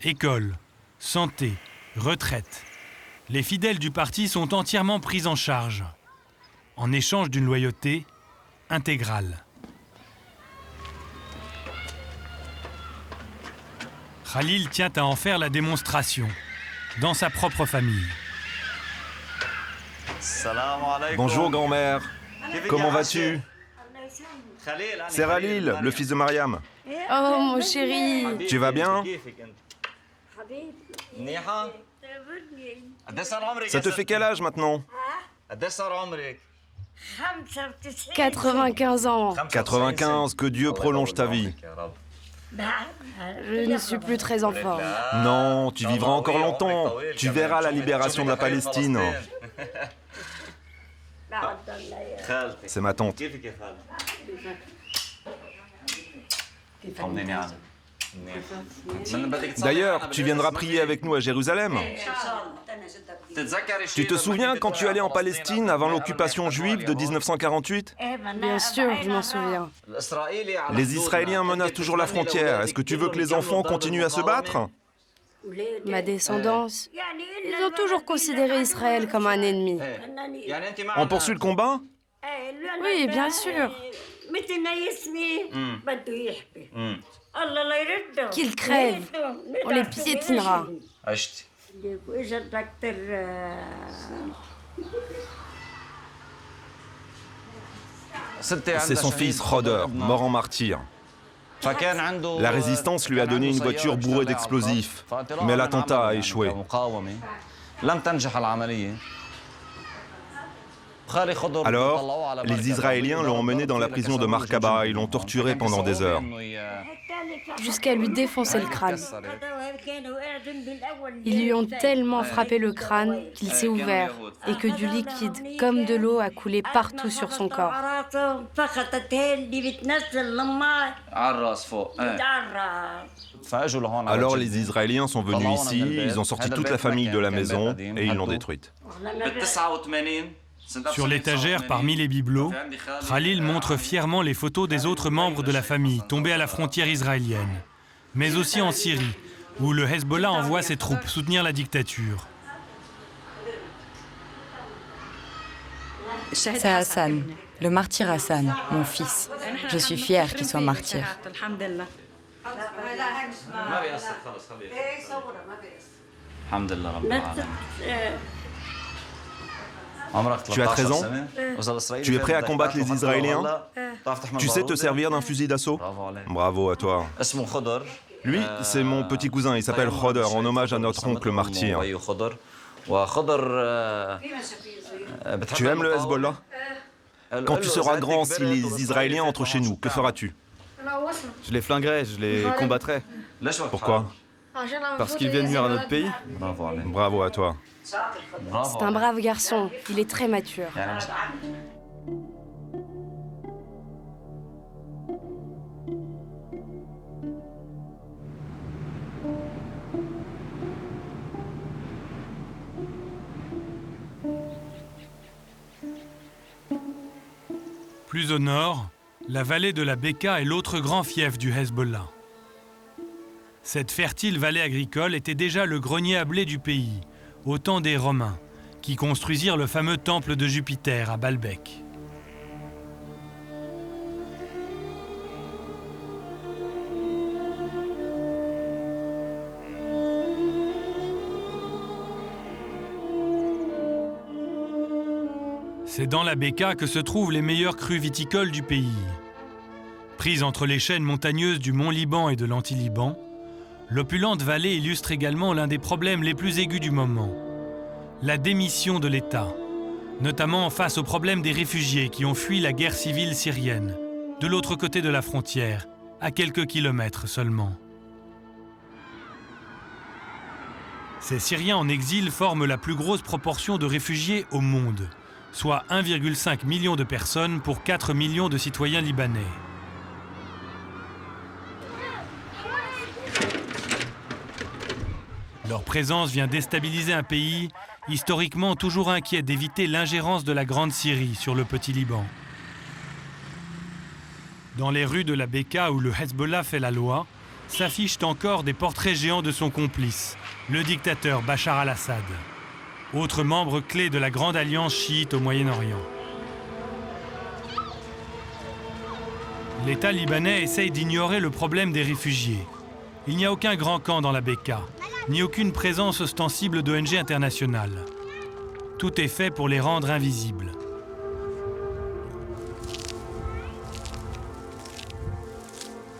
[SPEAKER 1] École, santé, retraite. Les fidèles du parti sont entièrement pris en charge, en échange d'une loyauté intégrale. Khalil tient à en faire la démonstration, dans sa propre famille.
[SPEAKER 18] Bonjour grand-mère, comment vas-tu? C'est Khalil, le fils de Mariam.
[SPEAKER 3] Oh mon chéri.
[SPEAKER 18] Tu vas bien? Ça te fait quel âge maintenant?
[SPEAKER 3] 95 ans.
[SPEAKER 18] 95, que Dieu prolonge ta vie.
[SPEAKER 3] Je ne suis plus très en forme.
[SPEAKER 18] Non, tu vivras encore longtemps. Tu verras la libération de la Palestine. C'est ma tante. D'ailleurs, tu viendras prier avec nous à Jérusalem. Tu te souviens quand tu allais en Palestine avant l'occupation juive de 1948?
[SPEAKER 3] Bien sûr, je m'en souviens.
[SPEAKER 18] Les Israéliens menacent toujours la frontière. Est-ce que tu veux que les enfants continuent à se battre?
[SPEAKER 3] Ma descendance, ils ont toujours considéré Israël comme un ennemi.
[SPEAKER 18] On poursuit le combat?
[SPEAKER 3] Oui, bien sûr. Qu'ils crèvent, on les piétinera.
[SPEAKER 18] C'est son fils, Khodr, mort en martyr. La résistance lui a donné une voiture bourrée d'explosifs, mais l'attentat a échoué. Alors, les Israéliens l'ont emmené dans la prison de Markaba et l'ont torturé pendant des heures.
[SPEAKER 3] Jusqu'à lui défoncer le crâne. Ils lui ont tellement frappé le crâne qu'il s'est ouvert et que du liquide, comme de l'eau, a coulé partout sur son corps.
[SPEAKER 18] Alors les Israéliens sont venus ici, ils ont sorti toute la famille de la maison et ils l'ont détruite.
[SPEAKER 1] Sur l'étagère, parmi les bibelots, Khalil montre fièrement les photos des autres membres de la famille tombés à la frontière israélienne, mais aussi en Syrie, où le Hezbollah envoie ses troupes soutenir la dictature.
[SPEAKER 22] C'est Hassan, le martyr Hassan, mon fils. Je suis fière qu'il soit martyr.
[SPEAKER 18] Tu as 13 ans? Tu es prêt à combattre les Israéliens? Tu sais te servir d'un fusil d'assaut? Bravo à toi. Lui, c'est mon petit cousin, il s'appelle Khodr, en hommage à notre oncle martyr. Tu aimes le Hezbollah? Quand tu seras grand, si les Israéliens entrent chez nous, que feras-tu?
[SPEAKER 8] Je les flinguerai, je les combattrai.
[SPEAKER 18] Pourquoi?
[SPEAKER 8] Parce qu'ils viennent nuire à notre pays.
[SPEAKER 18] Bravo à toi.
[SPEAKER 3] C'est un brave garçon, il est très mature.
[SPEAKER 1] Plus au nord, la vallée de la Beka est l'autre grand fief du Hezbollah. Cette fertile vallée agricole était déjà le grenier à blé du pays, au temps des Romains, qui construisirent le fameux temple de Jupiter à Baalbek. C'est dans la Bekaa que se trouvent les meilleurs crus viticoles du pays. Prise entre les chaînes montagneuses du Mont Liban et de l'Anti-Liban, l'opulente vallée illustre également l'un des problèmes les plus aigus du moment, la démission de l'État, notamment face au problème des réfugiés qui ont fui la guerre civile syrienne, de l'autre côté de la frontière, à quelques kilomètres seulement. Ces Syriens en exil forment la plus grosse proportion de réfugiés au monde, soit 1,5 million de personnes pour 4 millions de citoyens libanais. Leur présence vient déstabiliser un pays historiquement toujours inquiet d'éviter l'ingérence de la Grande Syrie sur le petit Liban. Dans les rues de la Bekaa où le Hezbollah fait la loi, s'affichent encore des portraits géants de son complice, le dictateur Bachar al-Assad, autre membre clé de la grande alliance chiite au Moyen-Orient. L'État libanais essaye d'ignorer le problème des réfugiés. Il n'y a aucun grand camp dans la Bekaa, ni aucune présence ostensible d'ONG internationales. Tout est fait pour les rendre invisibles.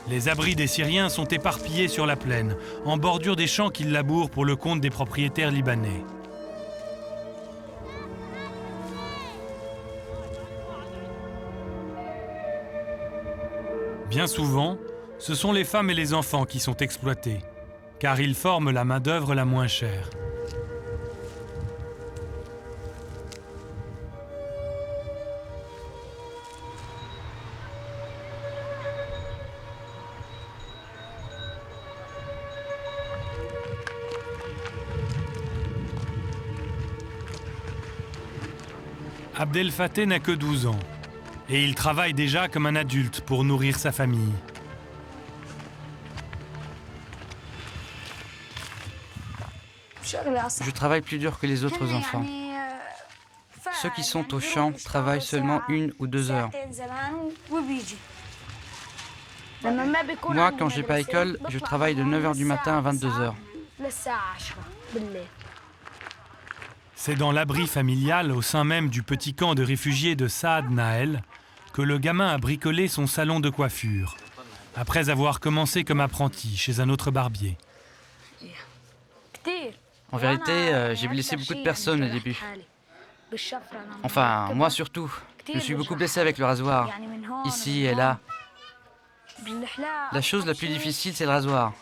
[SPEAKER 1] Les abris des Syriens sont éparpillés sur la plaine, en bordure des champs qu'ils labourent pour le compte des propriétaires libanais. Bien souvent, ce sont les femmes et les enfants qui sont exploités, car ils forment la main-d'œuvre la moins chère. Abdel Fattah n'a que 12 ans. Et il travaille déjà comme un adulte pour nourrir sa famille.
[SPEAKER 4] Je travaille plus dur que les autres enfants. Ceux qui sont au champ travaillent seulement 1 ou 2 heures. Moi, quand j'ai pas école, je travaille de 9h du matin à 22h.
[SPEAKER 1] C'est dans l'abri familial, au sein même du petit camp de réfugiés de Saad Naël, que le gamin a bricolé son salon de coiffure, après avoir commencé comme apprenti chez un autre barbier.
[SPEAKER 4] En vérité, j'ai blessé beaucoup de personnes au début. Enfin, moi surtout. Je me suis beaucoup blessé avec le rasoir, ici et là. La chose la plus difficile, c'est le rasoir.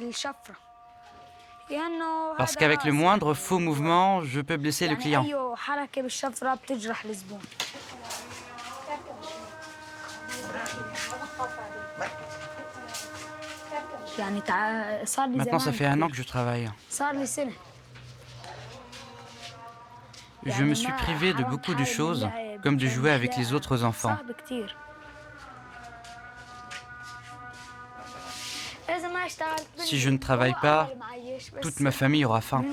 [SPEAKER 4] Parce qu'avec le moindre faux mouvement, je peux blesser le client. Maintenant, ça fait 1 an que je travaille. Je me suis privé de beaucoup de choses, comme de jouer avec les autres enfants. Si je ne travaille pas, toute ma famille aura faim.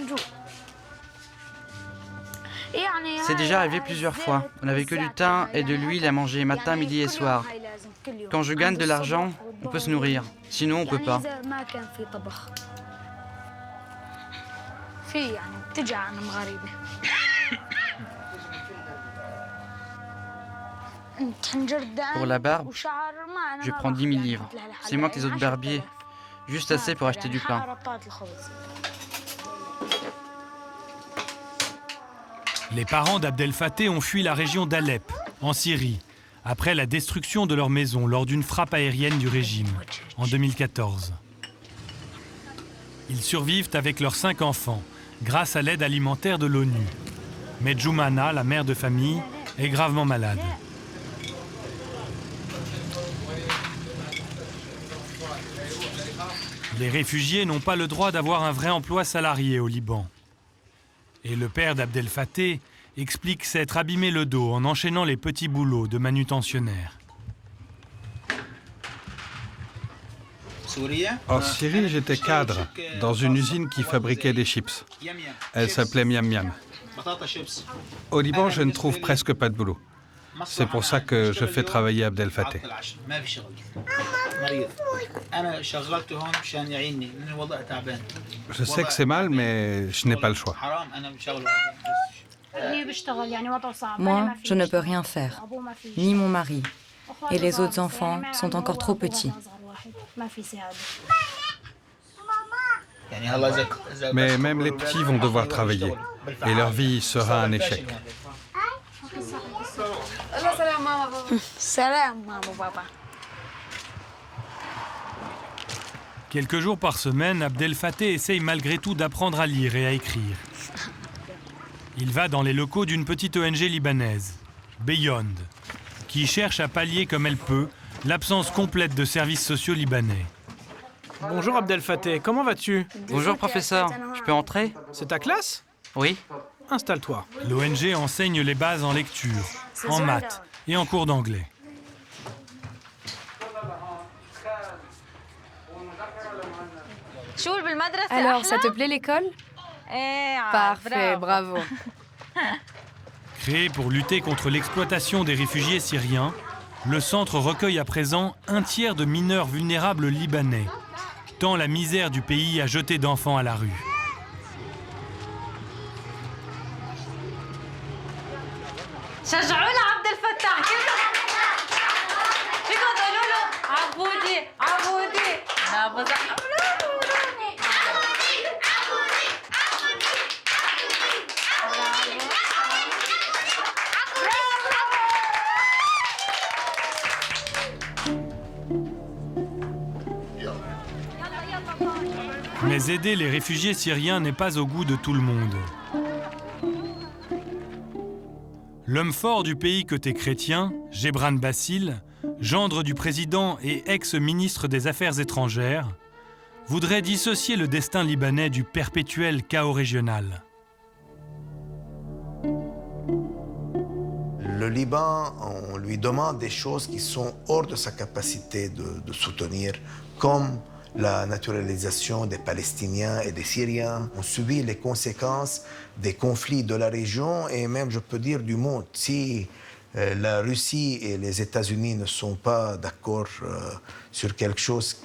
[SPEAKER 4] C'est déjà arrivé plusieurs fois. On n'avait que du thym et de l'huile à manger matin, midi et soir. Quand je gagne de l'argent, on peut se nourrir. Sinon, on ne peut pas. Pour la barbe, je prends 10 000 livres. C'est moins que les autres barbiers. Juste assez pour acheter du pain.
[SPEAKER 1] Les parents d'Abdel Fattah ont fui la région d'Alep, en Syrie, après la destruction de leur maison lors d'une frappe aérienne du régime, en 2014. Ils survivent avec leurs 5 enfants, grâce à l'aide alimentaire de l'ONU. Mais Djoumana, la mère de famille, est gravement malade. Les réfugiés n'ont pas le droit d'avoir un vrai emploi salarié au Liban. Et le père d'Abdel Fattah explique s'être abîmé le dos en enchaînant les petits boulots de manutentionnaire.
[SPEAKER 14] En Syrie, j'étais cadre dans une usine qui fabriquait des chips. Elle s'appelait Miam Miam. Au Liban, je ne trouve presque pas de boulot. C'est pour ça que je fais travailler Abdel Fattah. Je sais que c'est mal, mais je n'ai pas le choix.
[SPEAKER 22] Moi, je ne peux rien faire, ni mon mari. Et les autres enfants sont encore trop petits.
[SPEAKER 14] Mais même les petits vont devoir travailler. Et leur vie sera un échec.
[SPEAKER 1] Quelques jours par semaine, Abdel Fattah essaye malgré tout d'apprendre à lire et à écrire. Il va dans les locaux d'une petite ONG libanaise, Beyond, qui cherche à pallier comme elle peut l'absence complète de services sociaux libanais.
[SPEAKER 5] Bonjour Abdel Fattah, comment vas-tu?
[SPEAKER 4] Bonjour professeur, je peux entrer?
[SPEAKER 5] C'est ta classe?
[SPEAKER 4] Oui.
[SPEAKER 5] Installe-toi.
[SPEAKER 1] L'ONG enseigne les bases en lecture, en maths et en cours d'anglais.
[SPEAKER 3] Alors, ça te plaît l'école? Parfait, bravo.
[SPEAKER 1] Créé pour lutter contre l'exploitation des réfugiés syriens, le centre recueille à présent un tiers de mineurs vulnérables libanais, tant la misère du pays a jeté d'enfants à la rue. Mais aider les réfugiés syriens n'est pas au goût de tout le monde. L'homme fort du pays côté chrétien, Gebran Bassil, gendre du président et ex-ministre des Affaires étrangères, voudrait dissocier le destin libanais du perpétuel chaos régional.
[SPEAKER 7] Le Liban, on lui demande des choses qui sont hors de sa capacité de soutenir, comme la naturalisation des Palestiniens et des Syriens. On subit les conséquences des conflits de la région et même, je peux dire, du monde. Si la Russie et les États-Unis ne sont pas d'accord sur quelque chose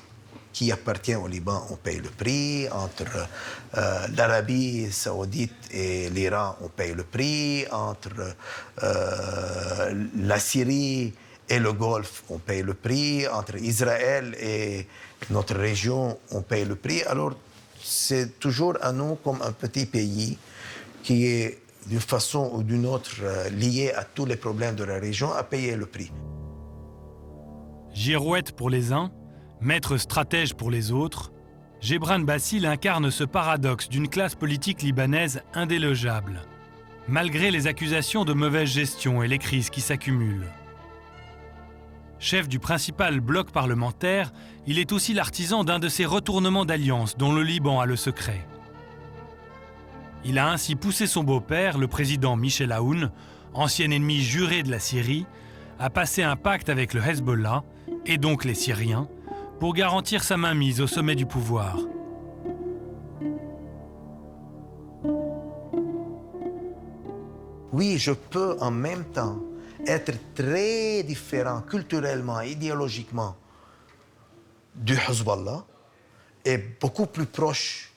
[SPEAKER 7] qui appartient au Liban, on paye le prix. Entre l'Arabie saoudite et l'Iran, on paye le prix. Entre la Syrie et le Golfe, on paye le prix. Entre Israël et notre région, on paye le prix. Alors, c'est toujours à nous, comme un petit pays, qui est d'une façon ou d'une autre lié à tous les problèmes de la région, à payer le prix.
[SPEAKER 1] Girouette pour les uns, maître stratège pour les autres, Gebran Bassil incarne ce paradoxe d'une classe politique libanaise indélogeable, malgré les accusations de mauvaise gestion et les crises qui s'accumulent. Chef du principal bloc parlementaire, il est aussi l'artisan d'un de ces retournements d'alliance dont le Liban a le secret. Il a ainsi poussé son beau-père, le président Michel Aoun, ancien ennemi juré de la Syrie, à passer un pacte avec le Hezbollah, et donc les Syriens, pour garantir sa mainmise au sommet du pouvoir.
[SPEAKER 7] Oui, je peux en même temps être très différent culturellement, idéologiquement du Hezbollah et beaucoup plus proche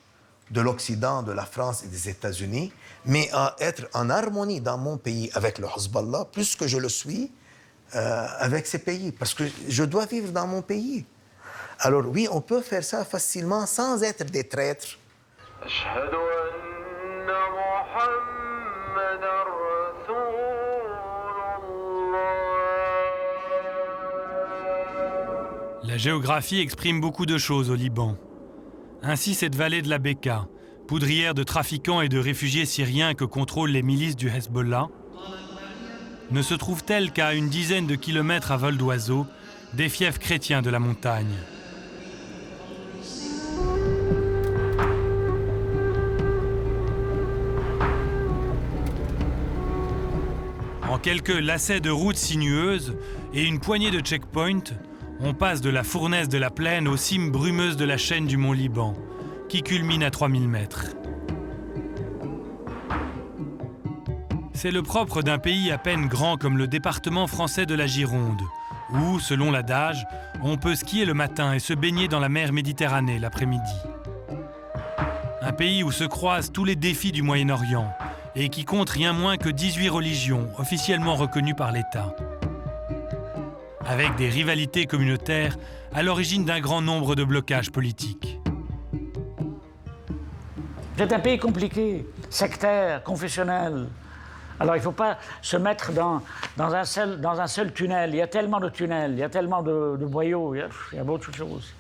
[SPEAKER 7] de l'Occident, de la France et des États-Unis, mais à être en harmonie dans mon pays avec le Hezbollah, plus que je le suis avec ces pays, parce que je dois vivre dans mon pays. Alors oui, on peut faire ça facilement sans être des traîtres.
[SPEAKER 1] La géographie exprime beaucoup de choses au Liban. Ainsi, cette vallée de la Beka, poudrière de trafiquants et de réfugiés syriens que contrôlent les milices du Hezbollah, ne se trouve-t-elle qu'à une dizaine de kilomètres à vol d'oiseau des fiefs chrétiens de la montagne. En quelques lacets de routes sinueuses et une poignée de checkpoints, On passe de la fournaise de la plaine aux cimes brumeuses de la chaîne du mont Liban, qui culmine à 3000 mètres. C'est le propre d'un pays à peine grand comme le département français de la Gironde, où, selon l'adage, on peut skier le matin et se baigner dans la mer Méditerranée l'après-midi. Un pays où se croisent tous les défis du Moyen-Orient et qui compte rien moins que 18 religions officiellement reconnues par l'État. Avec des rivalités communautaires à l'origine d'un grand nombre de blocages politiques.
[SPEAKER 9] C'est un pays compliqué, sectaire, confessionnel. Alors il ne faut pas se mettre dans un seul tunnel. Il y a tellement de tunnels, il y a tellement de boyaux, il y a beaucoup de choses.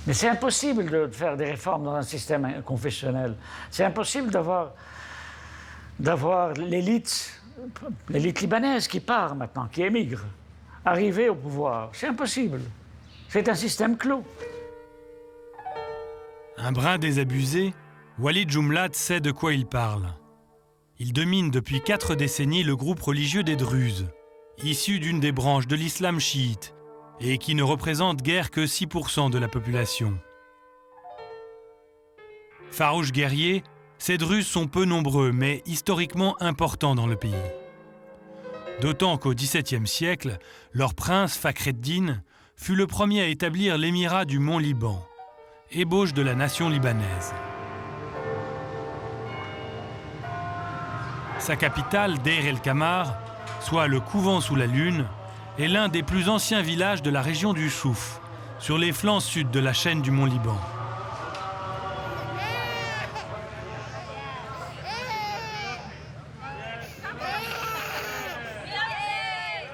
[SPEAKER 9] Mais c'est impossible de faire des réformes dans un système confessionnel. C'est impossible d'avoir l'élite libanaise qui part maintenant, qui émigre, arriver au pouvoir. C'est impossible. C'est un système clos.
[SPEAKER 1] Un brin désabusé, Walid Jumblat sait de quoi il parle. Il domine depuis 4 décennies le groupe religieux des Druzes, issu d'une des branches de l'islam chiite, et qui ne représente guère que 6% de la population. Farouche guerrier, ces Druzes sont peu nombreux, mais historiquement importants dans le pays. D'autant qu'au XVIIe siècle, leur prince Fakhreddin fut le premier à établir l'émirat du Mont Liban, ébauche de la nation libanaise. Sa capitale, Deir el-Kamar, soit le couvent sous la lune, est l'un des plus anciens villages de la région du Chouf, sur les flancs sud de la chaîne du Mont Liban.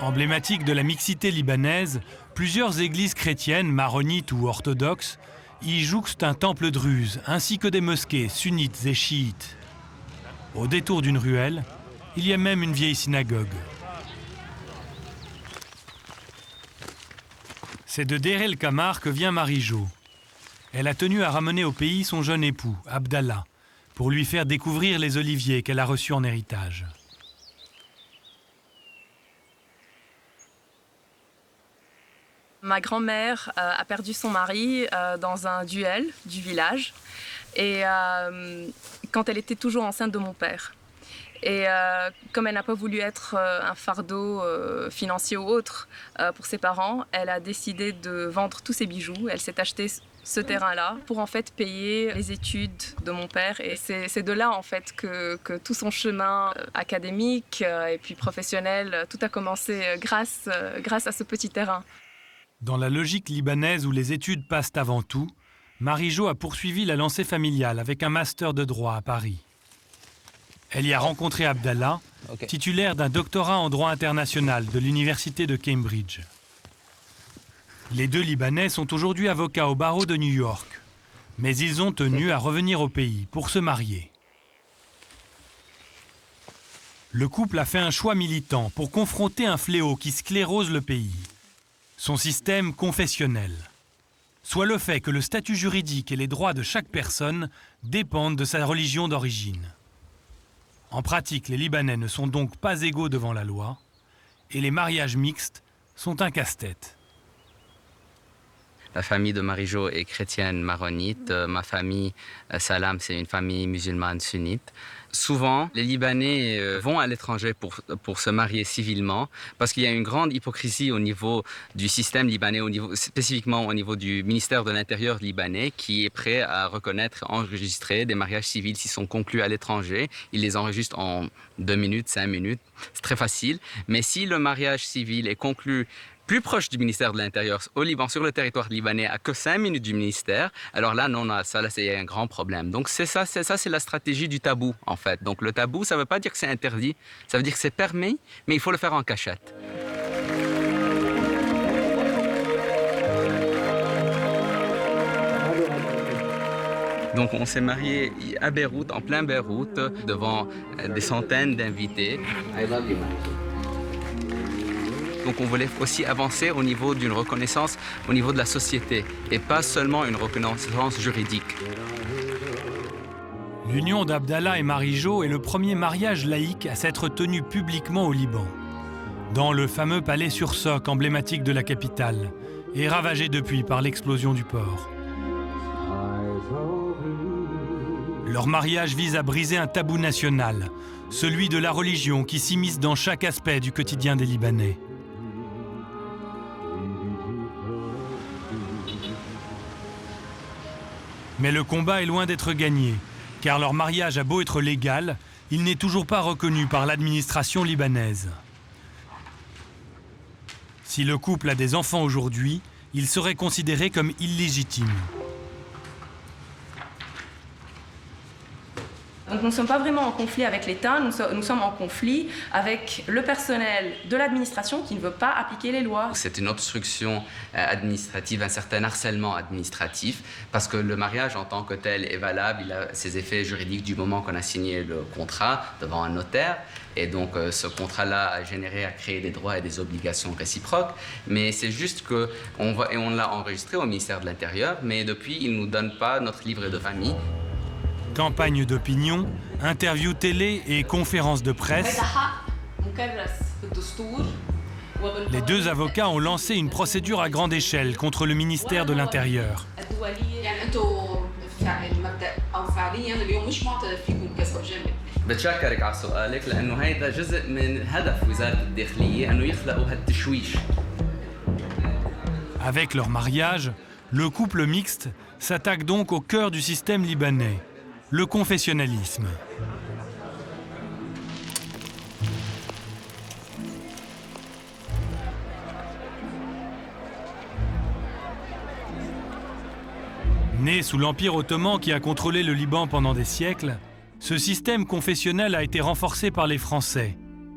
[SPEAKER 1] Emblématique de la mixité libanaise, plusieurs églises chrétiennes, maronites ou orthodoxes, y jouxtent un temple druze, ainsi que des mosquées sunnites et chiites. Au détour d'une ruelle, il y a même une vieille synagogue. C'est de Deir el-Kamar que vient Marie-Jo. Elle a tenu à ramener au pays son jeune époux, Abdallah, pour lui faire découvrir les oliviers qu'elle a reçus en héritage.
[SPEAKER 10] Ma grand-mère a perdu son mari dans un duel du village, et quand elle était toujours enceinte de mon père. Et comme elle n'a pas voulu être un fardeau financier ou autre pour ses parents, elle a décidé de vendre tous ses bijoux. Elle s'est acheté ce terrain-là pour en fait payer les études de mon père. Et c'est de là en fait que tout son chemin académique et puis professionnel, tout a commencé grâce à ce petit terrain.
[SPEAKER 1] Dans la logique libanaise où les études passent avant tout, Marie-Jo a poursuivi la lancée familiale avec un master de droit à Paris. Elle y a rencontré Abdallah, titulaire d'un doctorat en droit international de l'université de Cambridge. Les deux Libanais sont aujourd'hui avocats au barreau de New York, mais ils ont tenu à revenir au pays pour se marier. Le couple a fait un choix militant pour confronter un fléau qui sclérose le pays, son système confessionnel, soit le fait que le statut juridique et les droits de chaque personne dépendent de sa religion d'origine. En pratique, les Libanais ne sont donc pas égaux devant la loi, et les mariages mixtes sont un casse-tête.
[SPEAKER 23] La famille de Marie-Jo est chrétienne maronite. Ma famille, Salam, c'est une famille musulmane sunnite. Souvent, les Libanais vont à l'étranger pour se marier civilement parce qu'il y a une grande hypocrisie au niveau du système libanais, spécifiquement au niveau du ministère de l'Intérieur libanais qui est prêt à reconnaître, enregistrer des mariages civils s'ils sont conclus à l'étranger. Ils les enregistrent en 2 minutes, 5 minutes. C'est très facile. Mais si le mariage civil est conclu plus proche du ministère de l'Intérieur, au Liban, sur le territoire libanais, à que 5 minutes du ministère, alors là, non, ça, là, c'est un grand problème. Donc c'est la stratégie du tabou, en fait. Donc le tabou, ça ne veut pas dire que c'est interdit, ça veut dire que c'est permis, mais il faut le faire en cachette. Donc on s'est mariés à Beyrouth, en plein Beyrouth, devant des centaines d'invités. Donc on voulait aussi avancer au niveau d'une reconnaissance au niveau de la société et pas seulement une reconnaissance juridique.
[SPEAKER 1] L'union d'Abdallah et Marie-Jo est le premier mariage laïque à s'être tenu publiquement au Liban. dans le fameux palais sur Soc, emblématique de la capitale, et ravagé depuis par l'explosion du port. Leur mariage vise à briser un tabou national, celui de la religion qui s'immisce dans chaque aspect du quotidien des Libanais. Mais le combat est loin d'être gagné, car leur mariage a beau être légal, il n'est toujours pas reconnu par l'administration libanaise. Si le couple a des enfants aujourd'hui, il serait considéré comme illégitime.
[SPEAKER 10] Donc nous ne sommes pas vraiment en conflit avec l'État, nous sommes en conflit avec le personnel de l'administration qui ne veut pas appliquer les lois.
[SPEAKER 23] C'est une obstruction administrative, un certain harcèlement administratif, parce que le mariage en tant que tel est valable, il a ses effets juridiques du moment qu'on a signé le contrat devant un notaire. Et donc ce contrat-là a créé des droits et des obligations réciproques. Mais c'est juste qu'on l'a enregistré au ministère de l'Intérieur, mais depuis, il ne nous donne pas notre livret de famille.
[SPEAKER 1] Campagne d'opinion, interviews télé et conférences de presse. Les deux avocats ont lancé une procédure à grande échelle contre le ministère de l'Intérieur. Avec leur mariage, le couple mixte s'attaque donc au cœur du système libanais, le confessionnalisme. Né sous l'Empire ottoman qui a contrôlé le Liban pendant des siècles, ce système confessionnel a été renforcé par les Français,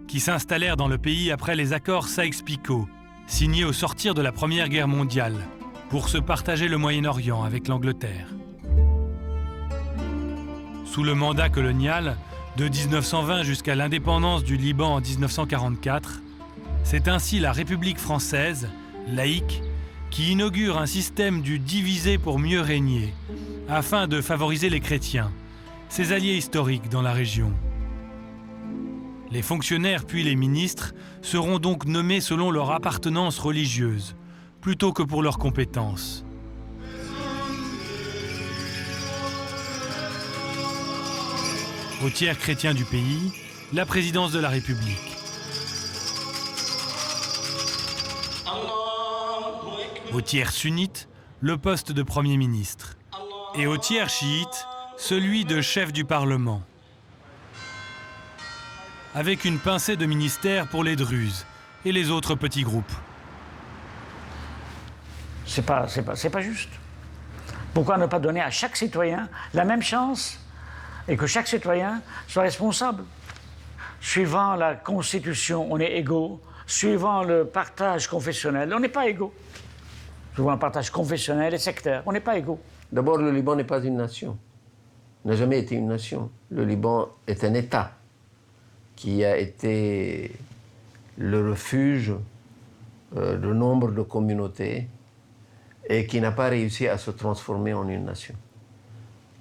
[SPEAKER 1] qui s'installèrent dans le pays après les accords Sykes-Picot, signés au sortir de la Première Guerre mondiale, pour se partager le Moyen-Orient avec l'Angleterre. Sous le mandat colonial, de 1920 jusqu'à l'indépendance du Liban en 1944, c'est ainsi la République française, laïque, qui inaugure un système du diviser pour mieux régner, afin de favoriser les chrétiens, ses alliés historiques dans la région. Les fonctionnaires puis les ministres seront donc nommés selon leur appartenance religieuse, plutôt que pour leurs compétences. Au tiers chrétien du pays, la présidence de la République. Au tiers sunnite, le poste de Premier ministre. Et au tiers chiite, celui de chef du Parlement. Avec une pincée de ministères pour les Druzes et les autres petits groupes.
[SPEAKER 9] C'est pas juste. Pourquoi ne pas donner à chaque citoyen la même chance et que chaque citoyen soit responsable? Suivant la Constitution, on est égaux. Suivant le partage confessionnel, on n'est pas égaux. Suivant le partage confessionnel et sectaire, on n'est pas égaux.
[SPEAKER 13] D'abord, le Liban n'est pas une nation. Il n'a jamais été une nation. Le Liban est un État qui a été le refuge de nombre de communautés et qui n'a pas réussi à se transformer en une nation,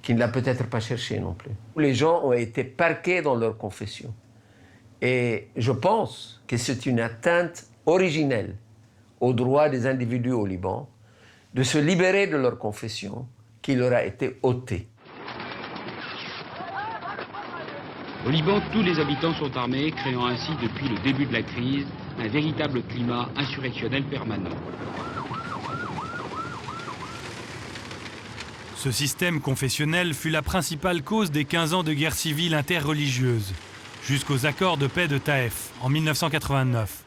[SPEAKER 13] qui ne l'a peut-être pas cherché non plus. Les gens ont été parqués dans leur confession. Et je pense que c'est une atteinte originelle aux droits des individus au Liban de se libérer de leur confession qui leur a été ôtée.
[SPEAKER 2] Au Liban, tous les habitants sont armés, créant ainsi, depuis le début de la crise, un véritable climat insurrectionnel permanent.
[SPEAKER 1] Ce système confessionnel fut la principale cause des 15 ans de guerre civile interreligieuse, jusqu'aux accords de paix de Taïf en 1989,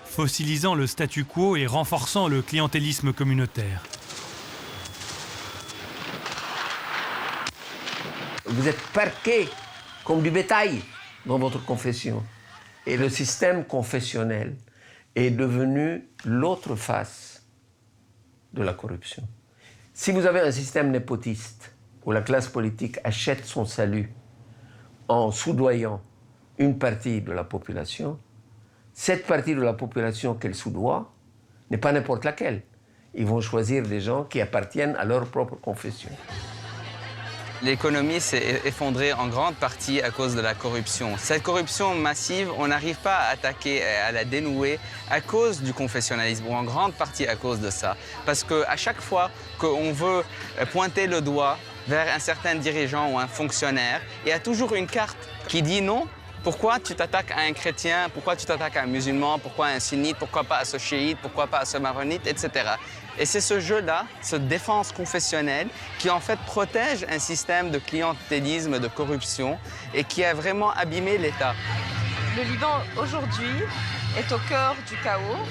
[SPEAKER 1] fossilisant le statu quo et renforçant le clientélisme communautaire.
[SPEAKER 13] Vous êtes parqués comme du bétail dans votre confession. Et le système confessionnel est devenu l'autre face de la corruption. Si vous avez un système népotiste où la classe politique achète son salut en soudoyant une partie de la population, cette partie de la population qu'elle soudoie n'est pas n'importe laquelle. Ils vont choisir des gens qui appartiennent à leur propre confession.
[SPEAKER 23] L'économie s'est effondrée en grande partie à cause de la corruption. Cette corruption massive, on n'arrive pas à attaquer et à la dénouer à cause du confessionnalisme, ou en grande partie à cause de ça. Parce qu'à chaque fois qu'on veut pointer le doigt vers un certain dirigeant ou un fonctionnaire, il y a toujours une carte qui dit non. Pourquoi tu t'attaques à un chrétien? Pourquoi tu t'attaques à un musulman? Pourquoi à un sunnite? Pourquoi pas à ce chiite? Pourquoi pas à ce maronite? Etc. Et c'est ce jeu-là, cette défense confessionnelle, qui en fait protège un système de clientélisme, de corruption, et qui a vraiment abîmé l'État.
[SPEAKER 10] Le Liban, aujourd'hui, est au cœur du chaos.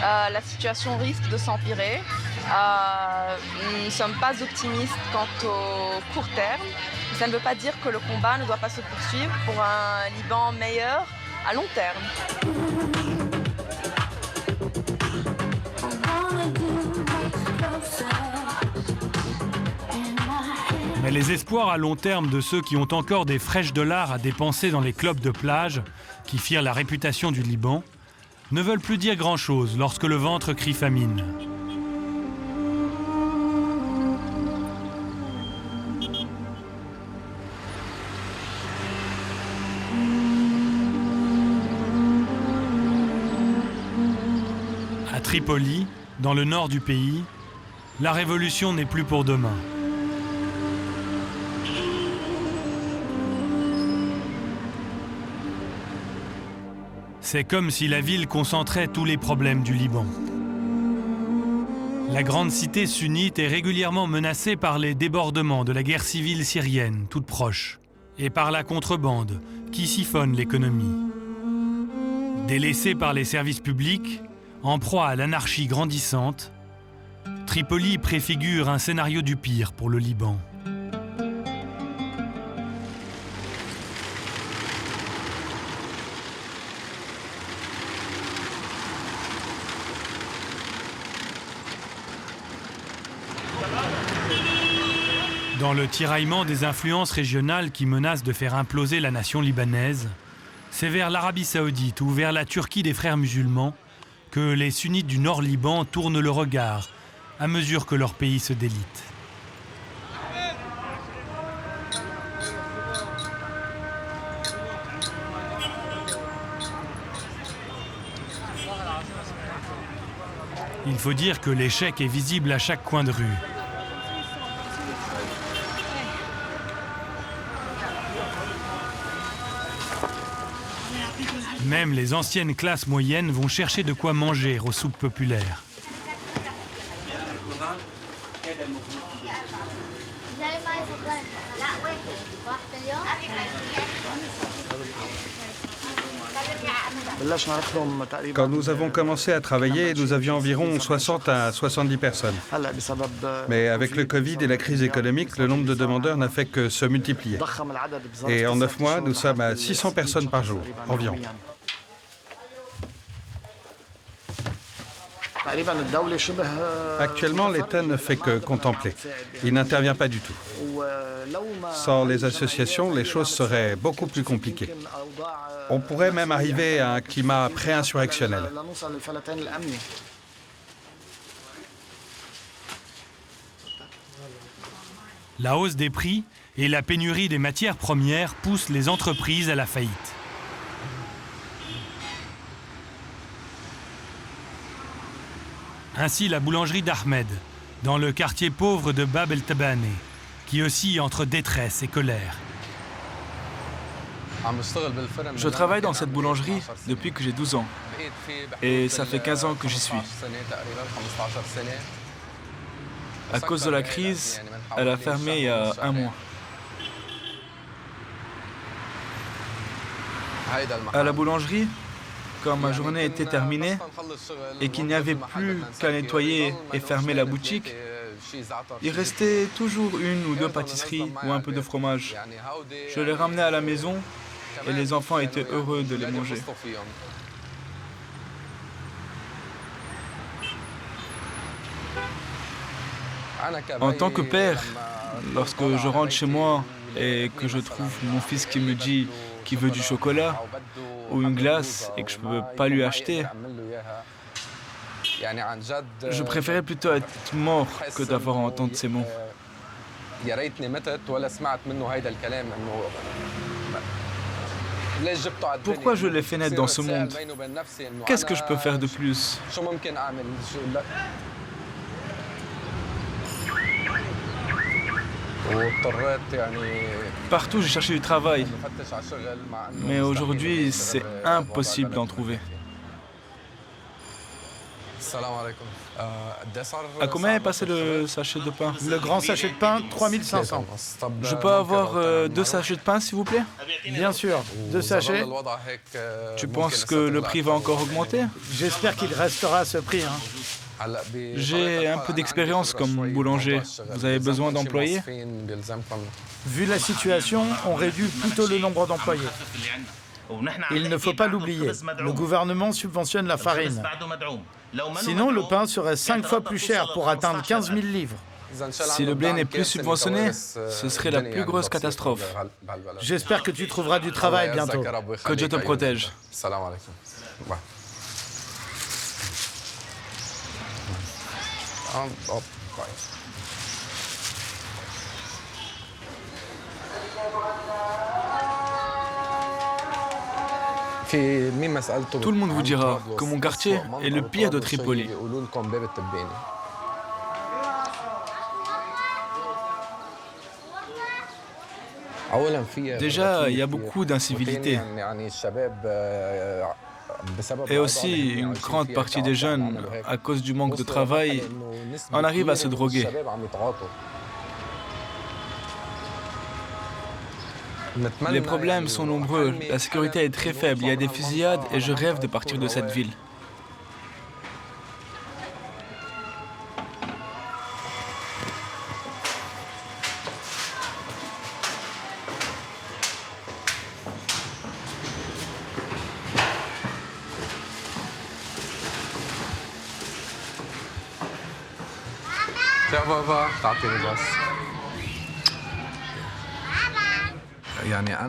[SPEAKER 10] La situation risque de s'empirer. Nous ne sommes pas optimistes quant au court terme. Ça ne veut pas dire que le combat ne doit pas se poursuivre pour un Liban meilleur à long terme.
[SPEAKER 1] Mais les espoirs à long terme de ceux qui ont encore des fraîches dollars à dépenser dans les clubs de plage, qui firent la réputation du Liban, ne veulent plus dire grand-chose lorsque le ventre crie famine. À Tripoli, dans le nord du pays, la révolution n'est plus pour demain. C'est comme si la ville concentrait tous les problèmes du Liban. La grande cité sunnite est régulièrement menacée par les débordements de la guerre civile syrienne, toute proche, et par la contrebande, qui siphonne l'économie. Délaissée par les services publics, en proie à l'anarchie grandissante, Tripoli préfigure un scénario du pire pour le Liban. Dans le tiraillement des influences régionales qui menacent de faire imploser la nation libanaise, c'est vers l'Arabie saoudite ou vers la Turquie des frères musulmans que les sunnites du nord Liban tournent le regard à mesure que leur pays se délite. Il faut dire que l'échec est visible à chaque coin de rue. Même les anciennes classes moyennes vont chercher de quoi manger aux soupes populaires.
[SPEAKER 14] Quand nous avons commencé à travailler, nous avions environ 60 à 70 personnes. Mais avec le Covid et la crise économique, le nombre de demandeurs n'a fait que se multiplier. Et en 9 mois, nous sommes à 600 personnes par jour, environ. Actuellement, l'État ne fait que contempler. Il n'intervient pas du tout. Sans les associations, les choses seraient beaucoup plus compliquées. On pourrait même arriver à un climat pré-insurrectionnel.
[SPEAKER 1] La hausse des prix et la pénurie des matières premières poussent les entreprises à la faillite. Ainsi la boulangerie d'Ahmed, dans le quartier pauvre de Bab el-Tabane, qui oscille entre détresse et colère.
[SPEAKER 11] Je travaille dans cette boulangerie depuis que j'ai 12 ans. Et ça fait 15 ans que j'y suis. À cause de la crise, elle a fermé il y a 1 mois. À la boulangerie, quand ma journée était terminée et qu'il n'y avait plus qu'à nettoyer et fermer la boutique, il restait toujours 1 ou 2 pâtisseries ou un peu de fromage. Je les ramenais à la maison et les enfants étaient heureux de les manger. En tant que père, lorsque je rentre chez moi et que je trouve mon fils qui me dit qu'il veut du chocolat ou une glace et que je ne peux pas lui acheter, je préférais plutôt être mort que d'avoir à entendre ces mots. Pourquoi je l'ai fait naître dans ce monde? Qu'est-ce que je peux faire de plus? Partout, j'ai cherché du travail. Mais aujourd'hui, c'est impossible d'en trouver. À combien est passé le sachet de pain?
[SPEAKER 12] Le grand sachet de pain, 3500.
[SPEAKER 11] Je peux avoir 2 sachets de pain, s'il vous plaît?
[SPEAKER 12] Bien sûr, 2 sachets.
[SPEAKER 11] Tu penses que le prix va encore augmenter?
[SPEAKER 12] J'espère qu'il restera à ce prix.
[SPEAKER 11] J'ai un peu d'expérience comme boulanger. Vous avez besoin d'employés?
[SPEAKER 12] Vu la situation, on réduit plutôt le nombre d'employés. Il ne faut pas l'oublier, le gouvernement subventionne la farine. Sinon, le pain serait 5 fois plus cher pour atteindre 15 000 livres.
[SPEAKER 11] Si le blé n'est plus subventionné, ce serait la plus grosse catastrophe.
[SPEAKER 12] J'espère que tu trouveras du travail bientôt.
[SPEAKER 11] Que Dieu te protège. Tout le monde vous dira que mon quartier est le pire de Tripoli. Déjà, il y a beaucoup d'incivilité. Et aussi, une grande partie des jeunes, à cause du manque de travail, en arrivent à se droguer. Les problèmes sont nombreux, la sécurité est très faible, il y a des fusillades et je rêve de partir de cette ville.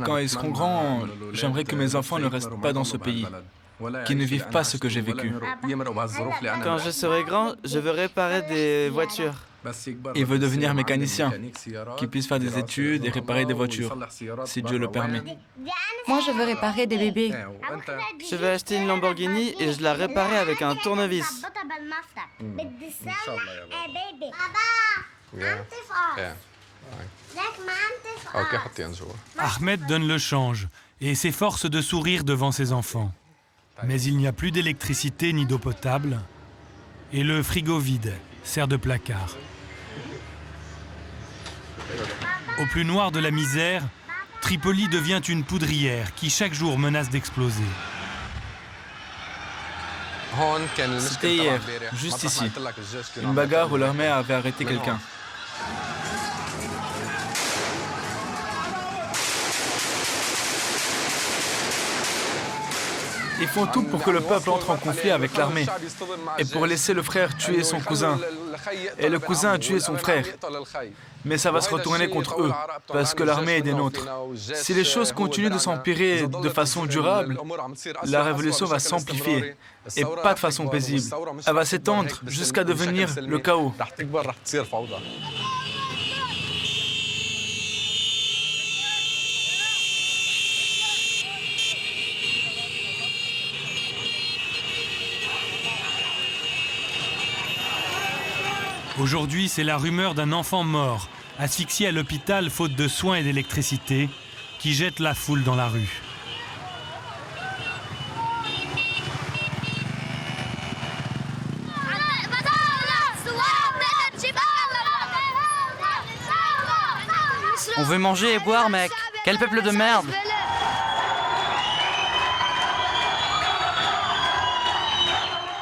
[SPEAKER 11] Quand ils seront grands, j'aimerais que mes enfants ne restent pas dans ce pays, qu'ils ne vivent pas ce que j'ai vécu.
[SPEAKER 4] Quand je serai grand, je veux réparer des voitures.
[SPEAKER 11] Il veut devenir mécanicien, qu'il puisse faire des études et réparer des voitures, si Dieu le permet.
[SPEAKER 22] Moi, je veux réparer des bébés.
[SPEAKER 4] Je vais acheter une Lamborghini et je la réparer avec un tournevis.
[SPEAKER 1] Ahmed donne le change et s'efforce de sourire devant ses enfants. Mais il n'y a plus d'électricité ni d'eau potable et le frigo vide sert de placard. Au plus noir de la misère, Tripoli devient une poudrière qui chaque jour menace d'exploser.
[SPEAKER 11] C'était hier, juste ici, une bagarre où l'armée avait arrêté quelqu'un. Ils font tout pour que le peuple entre en conflit avec l'armée et pour laisser le frère tuer son cousin et le cousin tuer son frère. Mais ça va se retourner contre eux parce que l'armée est des nôtres. Si les choses continuent de s'empirer de façon durable, la révolution va s'amplifier et pas de façon paisible. Elle va s'étendre jusqu'à devenir le chaos.
[SPEAKER 1] Aujourd'hui, c'est la rumeur d'un enfant mort, asphyxié à l'hôpital faute de soins et d'électricité, qui jette la foule dans la rue.
[SPEAKER 4] On veut manger et boire, mec. Quel peuple de merde!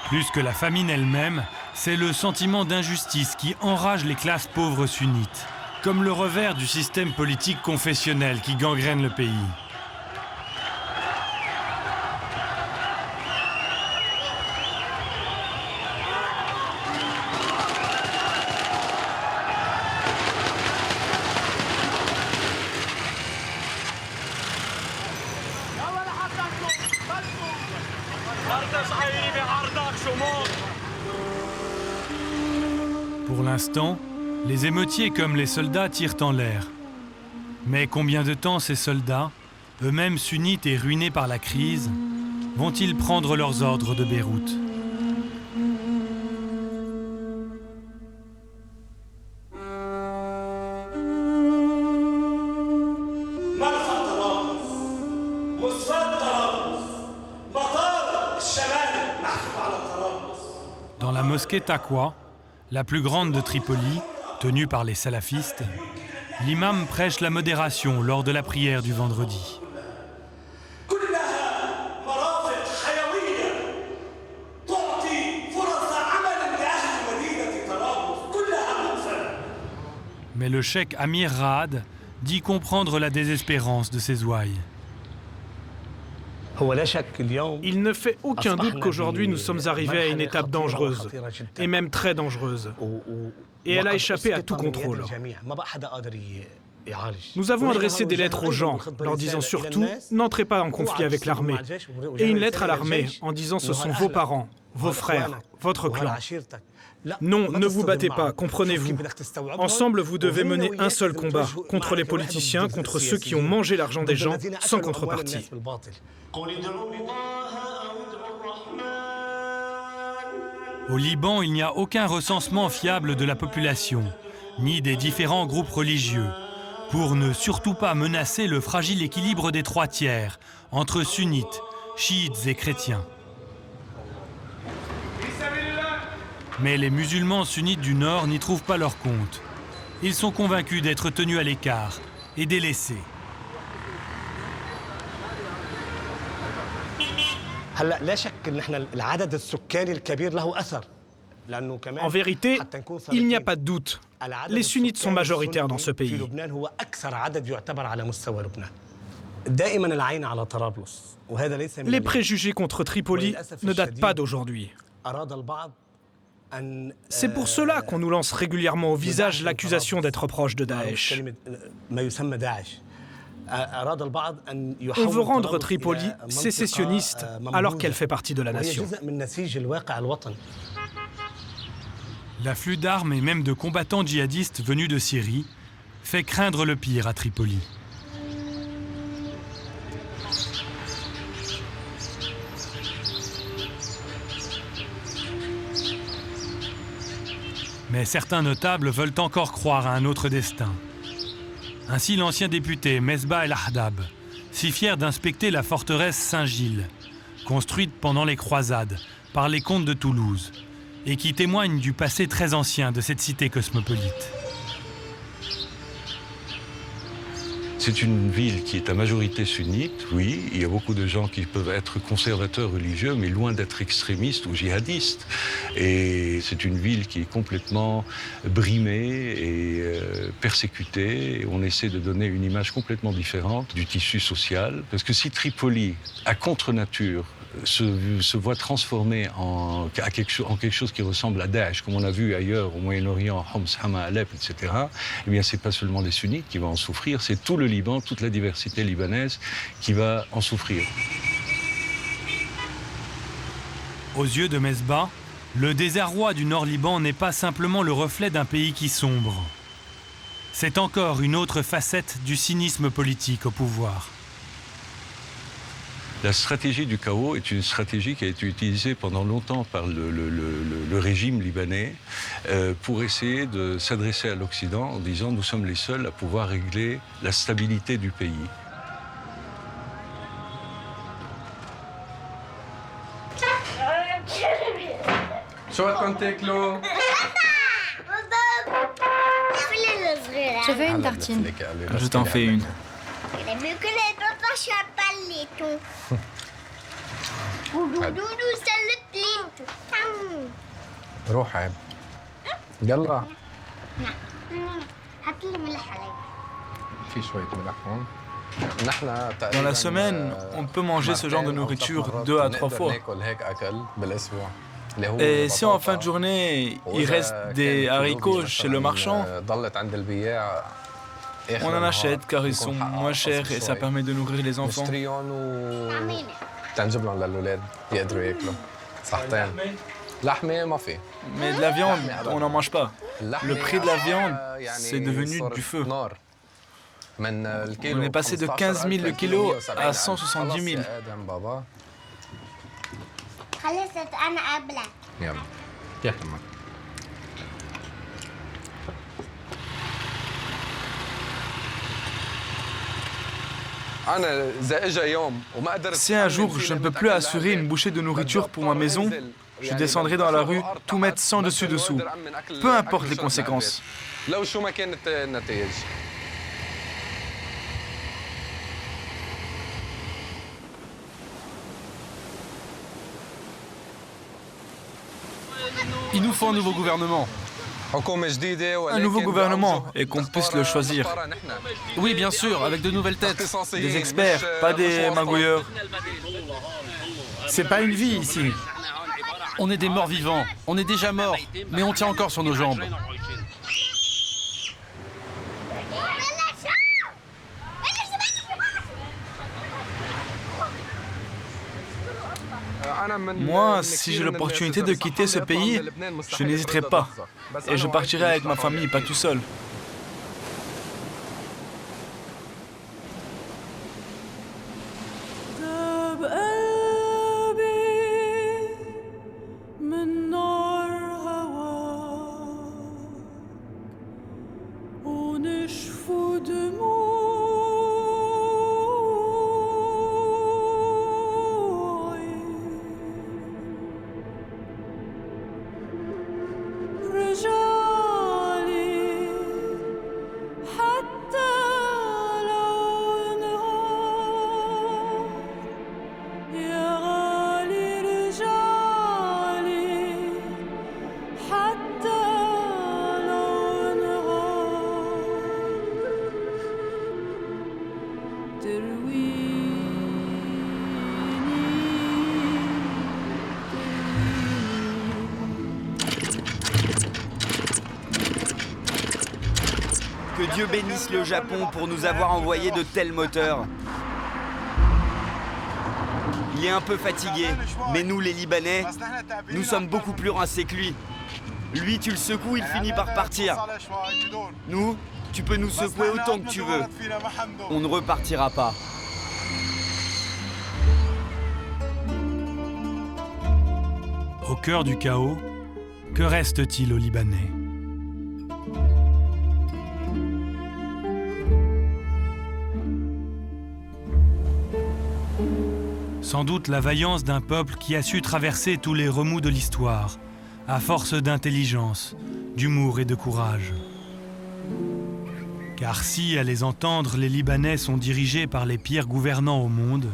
[SPEAKER 1] Plus que la famine elle-même, c'est le sentiment d'injustice qui enrage les classes pauvres sunnites, comme le revers du système politique confessionnel qui gangrène le pays. Pour l'instant, Les émeutiers comme les soldats tirent en l'air. Mais combien de temps ces soldats, eux-mêmes sunnites et ruinés par la crise, vont-ils prendre leurs ordres de Beyrouth ? Dans la mosquée Taqwa, la plus grande de Tripoli, tenue par les salafistes, l'imam prêche la modération lors de la prière du vendredi. Mais le cheikh Amir Raad dit comprendre la désespérance de ses ouailles.
[SPEAKER 5] Il ne fait aucun doute qu'aujourd'hui nous sommes arrivés à une étape dangereuse, et même très dangereuse. Et elle a échappé à tout contrôle. Nous avons adressé des lettres aux gens, leur disant surtout « N'entrez pas en conflit avec l'armée ». Et une lettre à l'armée en disant « Ce sont vos parents, vos frères, votre clan ». Non, ne vous battez pas, comprenez-vous. Ensemble, vous devez mener un seul combat, contre les politiciens, contre ceux qui ont mangé l'argent des gens, sans contrepartie.
[SPEAKER 1] Au Liban, il n'y a aucun recensement fiable de la population, ni des différents groupes religieux, pour ne surtout pas menacer le fragile équilibre des 3/3 entre sunnites, chiites et chrétiens. Mais les musulmans sunnites du Nord n'y trouvent pas leur compte. Ils sont convaincus d'être tenus à l'écart et délaissés.
[SPEAKER 5] En vérité, il n'y a pas de doute. Les sunnites sont majoritaires dans ce pays. Les préjugés contre Tripoli ne datent pas d'aujourd'hui. C'est pour cela qu'on nous lance régulièrement au visage l'accusation d'être proche de Daesh. On veut rendre Tripoli sécessionniste alors qu'elle fait partie de la nation.
[SPEAKER 1] L'afflux d'armes et même de combattants djihadistes venus de Syrie fait craindre le pire à Tripoli. Mais certains notables veulent encore croire à un autre destin. Ainsi l'ancien député Mesbah El Ahdab, si fier d'inspecter la forteresse Saint-Gilles, construite pendant les croisades par les comtes de Toulouse, et qui témoigne du passé très ancien de cette cité cosmopolite.
[SPEAKER 6] C'est une ville qui est à majorité sunnite, oui. Il y a beaucoup de gens qui peuvent être conservateurs religieux, mais loin d'être extrémistes ou djihadistes. Et c'est une ville qui est complètement brimée et persécutée. Et on essaie de donner une image complètement différente du tissu social. Parce que si Tripoli, à contre-nature, se voit transformé en quelque chose qui ressemble à Daesh, comme on a vu ailleurs au Moyen-Orient, Homs, Hama, Alep, etc., eh bien, c'est pas seulement les sunnites qui vont en souffrir, c'est tout le Liban, toute la diversité libanaise qui va en souffrir.
[SPEAKER 1] Aux yeux de Mesbah, le désarroi du Nord-Liban n'est pas simplement le reflet d'un pays qui sombre. C'est encore une autre facette du cynisme politique au pouvoir.
[SPEAKER 6] La stratégie du chaos est une stratégie qui a été utilisée pendant longtemps par le régime libanais pour essayer de s'adresser à l'Occident en disant « nous sommes les seuls à pouvoir régler la stabilité du pays ».
[SPEAKER 22] Je veux une tartine.
[SPEAKER 11] Je t'en fais une. Dans la semaine, on peut manger ce genre de nourriture 2 à 3 fois. Et si en fin de journée, il reste des haricots chez le marchand, on en achète car ils sont moins chers et ça permet de nourrir les enfants. Mais de la viande, on n'en mange pas. Le prix de la viande, c'est devenu du feu. On est passé de 15 000 le kilo à 170 000. Si un jour je ne peux plus assurer une bouchée de nourriture pour ma maison, je descendrai dans la rue, tout mettre sans dessus-dessous. Peu importe les conséquences.
[SPEAKER 15] Il nous faut un nouveau gouvernement.
[SPEAKER 11] Un nouveau gouvernement, et qu'on puisse le choisir.
[SPEAKER 15] Oui, bien sûr, avec de nouvelles têtes.
[SPEAKER 11] Des experts, pas des magouilleurs.
[SPEAKER 12] C'est pas une vie ici.
[SPEAKER 15] On est des morts vivants. On est déjà morts, mais on tient encore sur nos jambes.
[SPEAKER 11] Moi, si j'ai l'opportunité de quitter ce pays, je n'hésiterai pas. Et je partirai avec ma famille, pas tout seul.
[SPEAKER 16] Que Dieu bénisse le Japon pour nous avoir envoyé de tels moteurs. Il est un peu fatigué, mais nous les Libanais, nous sommes beaucoup plus rincés que lui. Lui, tu le secoues, il finit par partir. Nous, tu peux nous secouer autant que tu veux. On ne repartira pas.
[SPEAKER 1] Au cœur du chaos, que reste-t-il aux Libanais ? Sans doute la vaillance d'un peuple qui a su traverser tous les remous de l'histoire, à force d'intelligence, d'humour et de courage. Car si, à les entendre, les Libanais sont dirigés par les pires gouvernants au monde,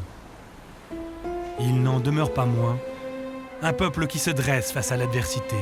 [SPEAKER 1] il n'en demeure pas moins un peuple qui se dresse face à l'adversité.